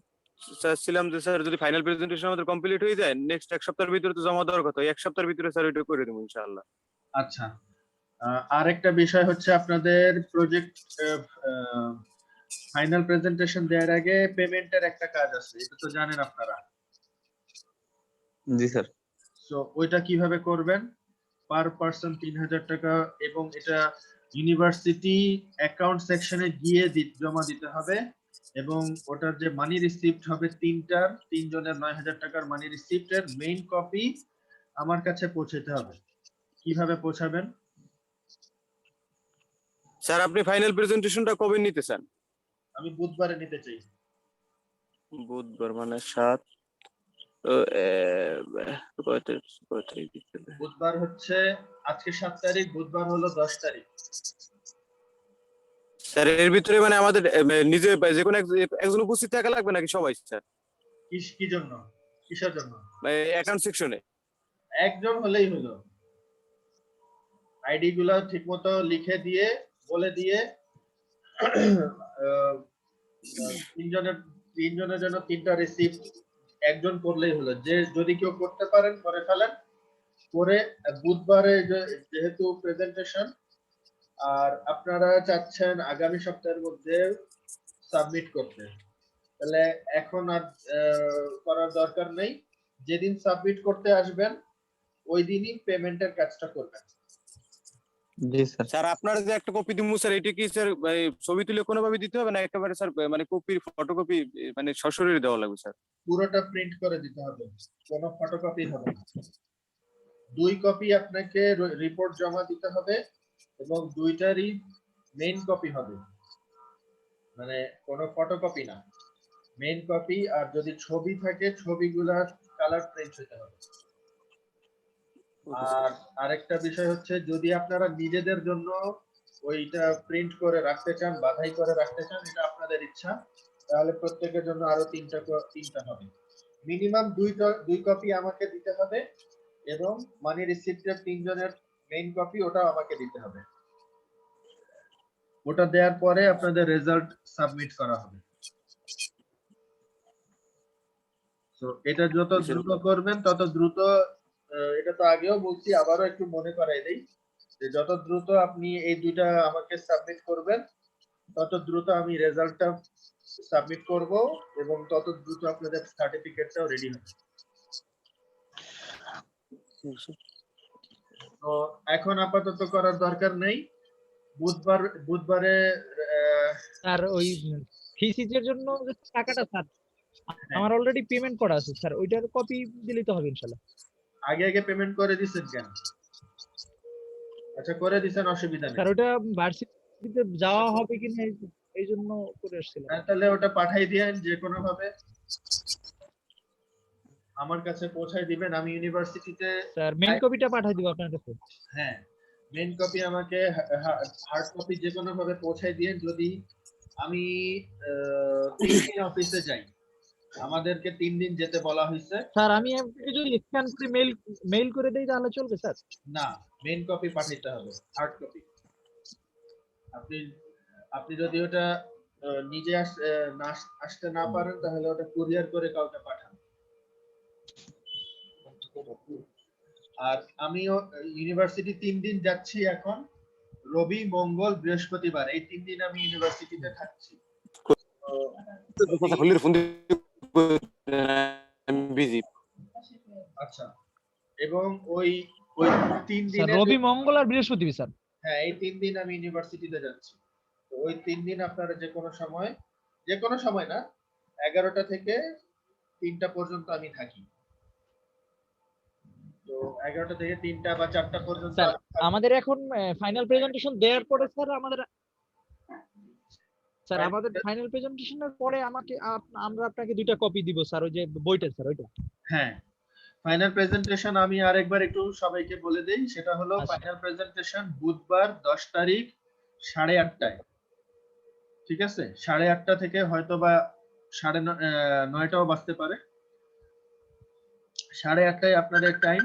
চাচ্ছিলাম যে স্যার যদি ফাইনাল প্রেজেন্টেশন আমাদের কমপ্লিট হয়ে যায় নেক্সট 1 সপ্তাহের ভিতরে তো জমা দেওয়ার কথা, 1 সপ্তাহের ভিতরে স্যার এটা করে দেবো ইনশাআল্লাহ। আচ্ছা, আরেকটা বিষয় হচ্ছে আপনাদের প্রজেক্ট ফাইনাল প্রেজেন্টেশন দেওয়ার আগে পেমেন্টের একটা কাজ আছে, এটা তো জানেন আপনারা। জি স্যার। সো ওইটা কিভাবে করবেন? পার পারসন 3000 টাকা, এবং এটা ইউনিভার্সিটি অ্যাকাউন্ট সেকশনে গিয়ে জমা দিতে হবে, এবং ওটার যে মানি রিসিপ্ট হবে তিনজনের 9000 টাকার মানি রিসিপ্টের মেইন কপি আমার কাছে পৌঁছাতে হবে। কিভাবে পৌঁছাবেন? স্যার আপনি ফাইনাল প্রেজেন্টেশনটা কবে নিতে চান? আমি বুধবারে নিতে চাই। বুধবার মানে 7, তো বুধবার হচ্ছে আজকে 7 তারিখ, বুধবার হলো 10 তারিখ। স্যার এর ভিতরে মানে আমাদের নিজে যে কোনো একজন উপস্থিত থাকা লাগবে নাকি সবাই স্যার? কি জন্য, কিসের জন্য? অ্যাকাউন্ট সেকশনে একজন হলেই হলো। আইডি গুলা ঠিকমতো লিখে দিয়ে বলে দিয়ে তিনজনের জন্য 3টা রিসিপ্ট একজন করলেই হলো। যে যদি কেউ করতে পারেন করে ফেলেন, করে বুধবারে যেহেতু প্রেজেন্টেশন, আর আপনারা চাচ্ছেন আগামী সপ্তাহের মধ্যে সাবমিট করতে, তাহলে এখন আর করার দরকার নেই। যেদিন সাবমিট করতে আসবেন ওই দিনই পেমেন্টের কাজটা করবেন। জি স্যার। স্যার আপনার যে একটা কপি দিমু স্যার এটা কি স্যার ছবি তুলে কোনোভাবে দিতে হবে না একেবারে স্যার মানে কপির ফটোকপি মানে সশরীরে দেওয়া লাগবে স্যার? পুরোটা প্রিন্ট করে দিতে হবে, কোনো ফটোকপি হবে না। 2 কপি আপনাকে রিপোর্ট জমা দিতে হবে, এবং 2টারই মেইন কপি হবে, মানে কোনো ফটোকপি না, মেইন কপি। আর যদি ছবি থাকে ছবিগুলা কালার প্রিন্ট হতে হবে। আর আরেকটা বিষয় হচ্ছে, যদি আপনারা নিজেদের জন্য ওইটা প্রিন্ট করে রাখতে চান, বাধাই করে রাখতে চান, এটা আপনাদের ইচ্ছা, তাহলে প্রত্যেকের জন্য আরো 3টা হবে। মিনিমাম 2 কপি আমাকে দিতে হবে, এবং মানি রিসিপ্টের 3 জনের মেইন কপি ওটাও আমাকে দিতে হবে। ওটা দেওয়ার পরে আপনাদের রেজাল্ট সাবমিট করা হবে। তো এটা যত দ্রুত করবেন তত দ্রুত, এটা তো আগেও বলছি, আবারও একটু মনে করাই দেই, যে যত দ্রুত আপনি এই 2টা আমাকে সাবমিট করবেন তত দ্রুত আমি রেজাল্টটা সাবমিট করব, এবং তত দ্রুত আপনাদের সার্টিফিকেটটাও রেডি হবে। তো এখন আপাতত করার দরকার নেই। বুধবারে আর ওই থিসিসের জন্য যে টাকাটা স্যার আমার অলরেডি পেমেন্ট করা আছে স্যার, ওইটার কপি দিলেই তো হবে ইনশাআল্লাহ। আগে পেমেন্ট করে দিয়েছেন কেন? আচ্ছা করে দিয়েছেন, অসুবিধা নেই স্যার ওটা ভার্সিটিতে যাওয়া হবে কিনা এই জন্য করে আসছিলাম। তাহলে ওটা পাঠাই দিয়েন যে কোনো ভাবে। আমার কাছে পৌঁছায় দিবেন, আমি ইউনিভার্সিটিতে। স্যার মেইন কপিটা পাঠিয়ে দিব আপনার কাছে। হ্যাঁ, মেইন কপি আমাকে হার্ড কপি যে কোনো ভাবে পৌঁছায় দিয়ে, যদি আমি 3 দিন অফিসে যাই, আমাদেরকে 3 দিন যেতে বলা হয়েছে। স্যার আমি আপনাকে যদি স্ক্যান করে মেইল করে দেই তাহলে চলবে স্যার? না, মেইন কপি পাঠাইতে হবে, হার্ড কপি। আপনি আপনি যদি ওটা নিজে আসতে না পারেন, তাহলে ওটা কুরিয়ার করে কাউকে পাঠান। আর আমিও ইউনিভার্সিটি 3 দিন যাচ্ছি এখন, রবি, মঙ্গল, বৃহস্পতিবার, এই 3 দিন আমি ইউনিভার্সিটিতে থাকছি। কথা খুললে ফোন বিজি। আচ্ছা, এবং ওই 3 স্যার দিনে রবি মঙ্গল আর বৃহস্পতিবার স্যার। হ্যাঁ, এই 3 দিন আমি ইউনিভার্সিটিতে যাচ্ছি। তো ওই 3 দিন আপনারা যে কোনো সময় না, 11টা থেকে 3টা পর্যন্ত আমি থাকি। তো 11টা থেকে 3টা বা 4টা পর্যন্ত স্যার আমি থাকি। আমাদের এখন ফাইনাল প্রেজেন্টেশন দেওয়ার পরে স্যার আমাদের ফাইনাল প্রেজেন্টেশনের পরে আমরা আপনাকে 2টা কপি দিব স্যার, ওই যে বইটা স্যার ওইটা। হ্যাঁ, ফাইনাল প্রেজেন্টেশন আমি আরেকবার একটু সবাইকে বলে দেই, সেটা হলো আচ্ছা। ফাইনাল প্রেজেন্টেশন বুধবার 10 তারিখ 8:30টায়। ঠিক আছে, 8:30 থেকে হয়তো বা 9:30টাও বাজতে পারে। 8:30টায় আপনাদের টাইম।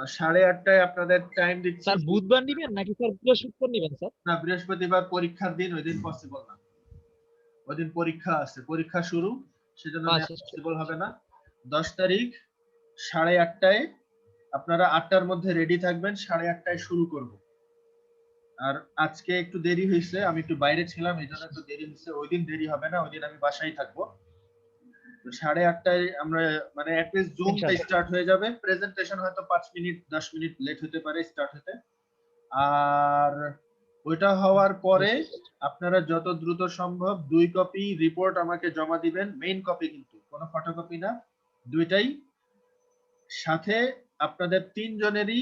8:30টায় আপনাদের টাইম দিচ্ছি। স্যার বুধবার নিবেন নাকি স্যার বৃহস্পতিবার নিবেন স্যার? না, বৃহস্পতিবার পরীক্ষার দিন, ওই দিন পসিবল না। ওই দিন পরীক্ষা আছে, পরীক্ষা শুরু, সেজন্য আচ্ছা। পসিবল হবে না। 10 তারিখ 8:30টায় আপনারা 8টার মধ্যে রেডি থাকবেন, 8:30টায় শুরু করব। আর আজকে একটু দেরি হয়েছে, আমি একটু বাইরে ছিলাম, এই জন্য একটু দেরি হয়েছে। ওই দিন দেরি হবে না, ওই দিন আমি বাসায় থাকবো। তো 8:30টায় আমরা মানে অ্যাটলিস্ট জুমটা স্টার্ট হয়ে যাবে। প্রেজেন্টেশন হয়তো 5 মিনিট 10 মিনিট লেট হতে পারে স্টার্ট হতে। আর ওইটা হওয়ার পরে আপনারা যত দ্রুত সম্ভব 2 কপি রিপোর্ট আমাকে জমা দিবেন, মেইন কপি কিন্তু, কোনো ফটোকপি না, 2টাই। সাথে আপনাদের 3 জনেরই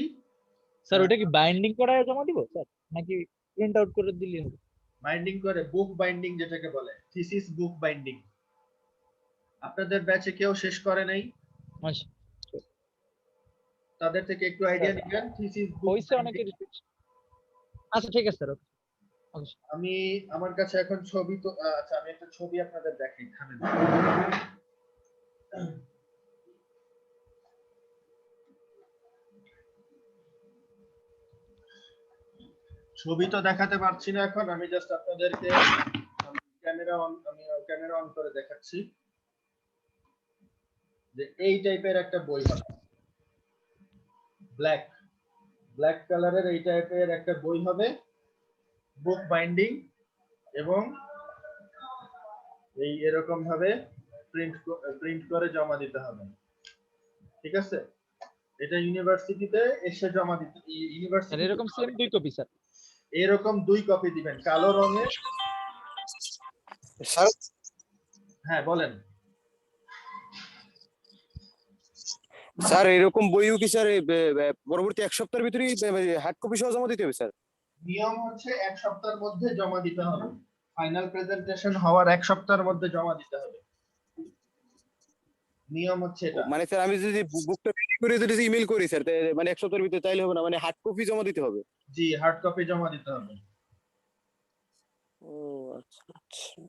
স্যার ওটা কি বাইন্ডিং করা জমা দিব স্যার, নাকি প্রিন্ট আউট করে দিলেই হবে? বাইন্ডিং করে, বুক বাইন্ডিং যেটাকে বলে, থিসিস বুক বাইন্ডিং। আপনাদের ব্যাচে কেউ শেষ করে নাই, আচ্ছা তাদের থেকে একটু আইডিয়া নেবেন থিসিস বুক হইছে অনেকের। আচ্ছা ঠিক আছে স্যার। আমি আমার কাছে এখন ছবি তো আচ্ছা, আমি একটা ছবি আপনাদের দেখাই, থামেন। ছবি তো দেখাতে পারছি না এখন, আমি জাস্ট আপনাদেরকে ক্যামেরা অন করে দেখাচ্ছি যে এই টাইপের একটা বই হবে, ব্ল্যাক কালারের এই টাইপের একটা বই হবে, বুক বাইন্ডিং, এবং এই এরকম ভাবে প্রিন্ট করে জমা দিতে হবে। ঠিক আছে, এটা ইউনিভার্সিটিতে এসে জমা দিতে, ইউনিভার্সিটি এরকম সেম 2 কপি স্যার। এরকম 2 কপি দিবেন, কালো রঙের। স্যার হ্যাঁ বলেন। স্যার এরকম বইও কি স্যার পরবর্তী 1 সপ্তাহের ভিতরেই হার্ড কপি সহ জমা দিতে হবে স্যার? নিয়ম হচ্ছে 1 সপ্তাহের মধ্যে জমা দিতে হবে, ফাইনাল প্রেজেন্টেশন হওয়ার 1 সপ্তাহের মধ্যে জমা দিতে হবে, নিয়ম হচ্ছে এটা। মানে স্যার আমি যদি বুকটা রেডি করে যদি ইমেল করি স্যার, মানে 1 সপ্তাহের ভিতরে তাইলে হবে না, মানে হার্ড কপি জমা দিতে হবে? জি, হার্ড কপি জমা দিতে হবে। ও আচ্ছা আচ্ছা।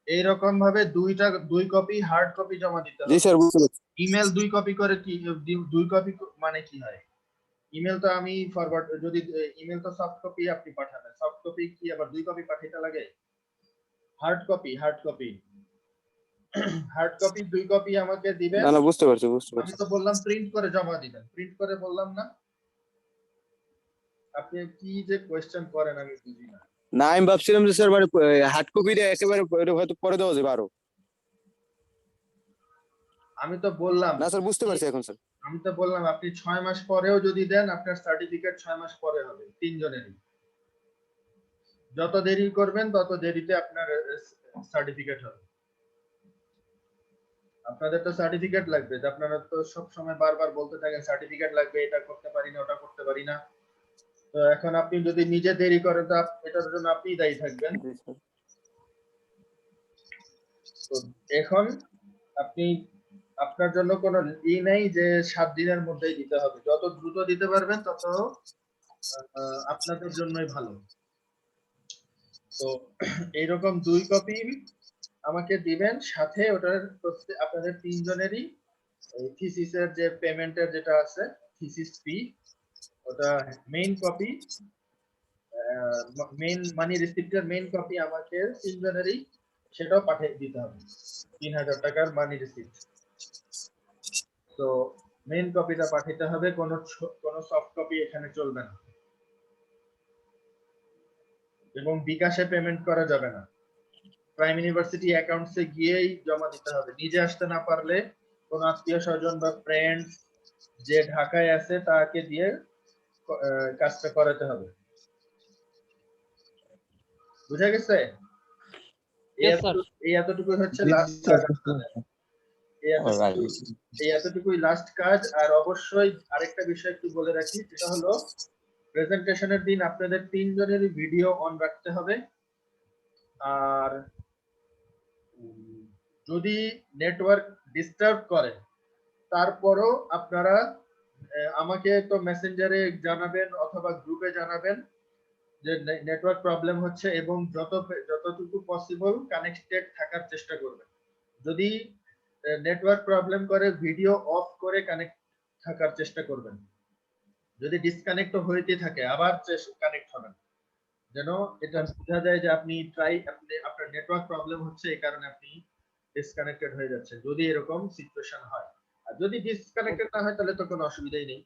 এইরকম ভাবে 2 কপি হার্ড কপি জমা দিতে জি হবে। স্যার বুঝতে পারছি। ইমেল 2 কপি করে কি 2 কপি মানে কি হয়? ইমেল তো আমি ফরওয়ার্ড, যদি ইমেল তো সফট কপি আপনি পাঠাবেন, সফট কপি কি আবার 2 কপি পাঠাইতে লাগে? Hard copy hard copy 2 copy আমাকে দিবেন। না না বুঝতে পারছি আমি তো বললাম প্রিন্ট করে জমা দিবেন, প্রিন্ট করে বললাম না? আপনি কি যে কোয়েশ্চেন করেন আমি বুঝি না। না আমি ভাবছিলাম যে স্যার মানে হার্ড কপিটা একেবারে হয়তো পরে দেওয়া যাবে আরো। আমি তো বললাম, না স্যার বুঝতে পারছি এখন স্যার। আমি তো বললাম আপনি 6 মাস পরেও যদি দেন, আপনার সার্টিফিকেট 6 মাস পরে হবে, 3 জনেরই। যত দেরি করবেন তত দেরিতে আপনার সার্টিফিকেট হবে। আপনাদের তো সার্টিফিকেট লাগবে, আপনারা তো সব সময় বারবার বলতে থাকেন সার্টিফিকেট লাগবে, এটা করতে পারি না ওটা করতে পারি না। তো এখন আপনি যদি নিজে দেরি করেন তো এটার জন্য আপনিই দায়ী থাকবেন। জি স্যার। তো এখন আপনি আপনার জন্য কোনো নেই যে 7 দিনের মধ্যেই দিতে হবে। যত দ্রুত দিতে পারবেন তত আপনাদের জন্যই ভালো। তো এইরকম 2 কপি আমাকে দিবেন, সাথে ওটার আপনাদের 3 জনেরই থিসিসের যে পেমেন্টের যেটা আছে থিসিস ফি, ওটা মেইন কপি, মেইন মানি রিসিপ্টের মেইন কপি আমাকে 3 জনেরই সেটাও পাঠিয়ে দিতে হবে। 3000 টাকার মানি রিসিপ্ট। তো মেইন কপিটা পাঠাতে হবে, কোনো সফট কপি এখানে চলবে না, এবং বিকাশে পেমেন্ট করা যাবে না। প্রাইম ইউনিভার্সিটি অ্যাকাউন্টসে গিয়েই জমা দিতে হবে। নিজে আসতে না পারলে কোন আত্মীয় স্বজন বা ফ্রেন্ড যে ঢাকায় আছে তাকে দিয়ে কাজটা করাতে হবে। বুঝা গেছে? Yes, sir. এই এতটুকুই হচ্ছে লাস্ট কাজ আপনাদের। এই এতটুকুই লাস্ট কাজ। আর অবশ্যই আরেকটা বিষয় একটু বলে রাখি, সেটা হলো প্রেজেন্টেশনের দিন আপনাদের 3 জনেরই ভিডিও অন রাখতে হবে। আর যদি নেটওয়ার্ক ডিস্টার্ব করে তারপরও আপনারা আমাকে তো মেসেঞ্জারে জানাবেন অথবা গ্রুপে জানাবেন যে নেটওয়ার্ক প্রবলেম হচ্ছে, এবং যতটুকু পসিবল কানেক্টেড থাকার চেষ্টা করবেন। যদি নেটওয়ার্ক প্রবলেম করে ভিডিও অফ করে কানেক্ট থাকার চেষ্টা করবেন। যদি ডিসকানেক্ট হইতে থাকে আবার কানেক্ট হবেন, যেন এটা বোঝা যায় যে আপনি আপনার নেটওয়ার্ক প্রবলেম হচ্ছে, এই কারণে আপনি ডিসকানেক্টেড হয়ে যাচ্ছে, যদি এরকম সিচুয়েশন হয়। আর যদি ডিসকানেক্টেড না হয় তাহলে তো কোনো অসুবিধাই নেই।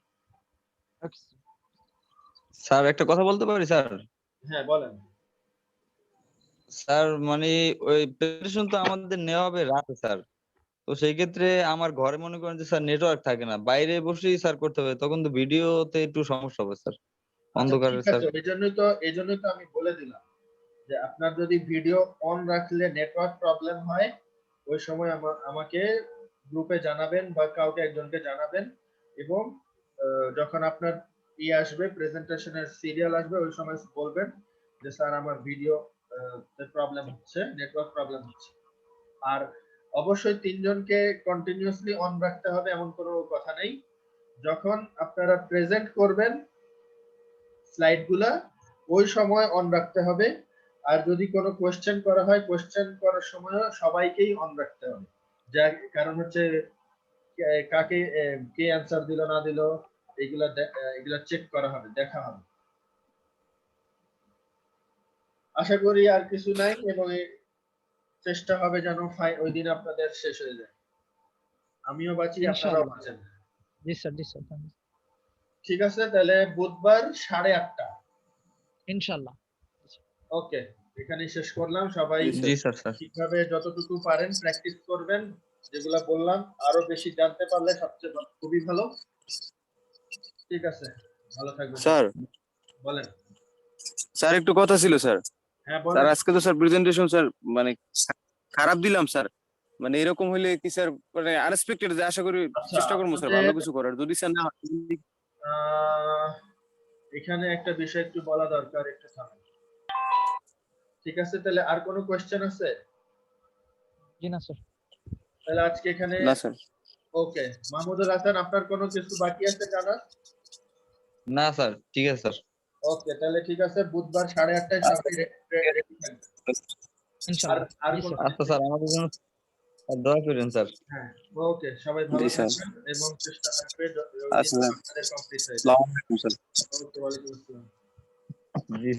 স্যার একটা কথা বলতে পারি স্যার? হ্যাঁ বলেন। স্যার মানে ওই প্রেজেন্টেশন তো আমাদের নেওয়া হবে রাতে স্যার। তো সেই ক্ষেত্রে আমার ঘরে মনে করেন যে স্যার নেটওয়ার্ক থাকে না, বাইরে বসেই স্যার করতে হবে, তখন তো ভিডিওতে একটু সমস্যা হবে স্যার, আচ্ছা অন্ধকারে ঠিক স্যার। আছে, এই জন্যই তো আমি বলে দিলাম যে আপনার যদি ভিডিও অন রাখলে নেটওয়ার্ক প্রবলেম হয়, ওই সময় আমাকে গ্রুপে জানাবেন বা কাউকে একজনকে জানাবেন, এবং যখন আপনার আসবে প্রেজেন্টেশনের সিরিয়াল আসবে ওই সময় বলবেন যে স্যার আমার ভিডিও প্রবলেম হচ্ছে, নেটওয়ার্ক প্রবলেম হচ্ছে। আর অবশ্যই 3 জনকে কন্টিনিউয়াসলি অন রাখতে হবে এমন কোনো কথা নেই। যখন আপনারা প্রেজেন্ট করবেন স্লাইডগুলা ওই সময় অন রাখতে হবে। আর যদি কোনো কোশ্চেন করা হয়, কোশ্চেন করার সময় সবাইকেই অন রাখতে হবে। যার কারণ হচ্ছে কাকে কে অ্যানসার দিল না দিল এগুলা চেক করা হবে, দেখা হবে। আশা করি আর কিছু নাই, এবং চেষ্টা হবে যেন ওই দিন আপনাদের শেষ হয়ে যায়। আমিও বাঁচি, আপনারাও ইনশাআল্লাহ। বাঁচেন। জি স্যার, জি স্যার, ঠিক আছে, তাহলে বুধবার 8:30। ইনশাআল্লাহ। ওকে, এখানেই শেষ করলাম। সবাই জি স্যার। স্যার ঠিকভাবে যতটুকু পারেন প্র্যাকটিস করবেন, যেগুলা বললাম আরো বেশি জানতে পারলে সবচেয়ে খুবই ভালো। ঠিক আছে, ভালো থাকবেন স্যার বলেন। স্যার একটু কথা ছিল স্যার। হ্যাঁ স্যার বলেন। আজকে তো স্যার প্রেজেন্টেশন স্যার মানে খারাপ দিলাম স্যার। মানে এরকম হইলে কি স্যার, মানে আনএক্সপেক্টেড, যে আশা করি আচ্ছা, চেষ্টা করবো স্যার ভালো কিছু করার, যদি স্যার না হয়। এখানে একটা বিষয় একটু বলা দরকার, একটু থামেন। ঠিক আছে, তাহলে আর কোনো কোশ্চেন আছে? জি না স্যার। তাহলে আজকে এখানে না স্যার। ওকে। মাহমুদুল হাসান, আপনার কোনো কিছু বাকি আছে জানার? না স্যার, ঠিক আছে স্যার। ওকে, তাহলে ঠিক আছে, বুধবার 8:30টায় সবাই রেডি থাকবেন। আর ইনশাআল্লাহ। আর জি কোনো স্যার। আচ্ছা স্যার, আমাদের জন্য দোয়া করেন স্যার। হ্যাঁ ওকে, সবাই ভালো জি স্যার। থাকবেন এবং চেষ্টা থাকবে আচ্ছা স্যার। আপনাদের কমপ্লিট হয়ে যায়। আসসালামু আলাইকুম স্যার। ওকে, ওয়ালাইকুম আসসালাম। জি।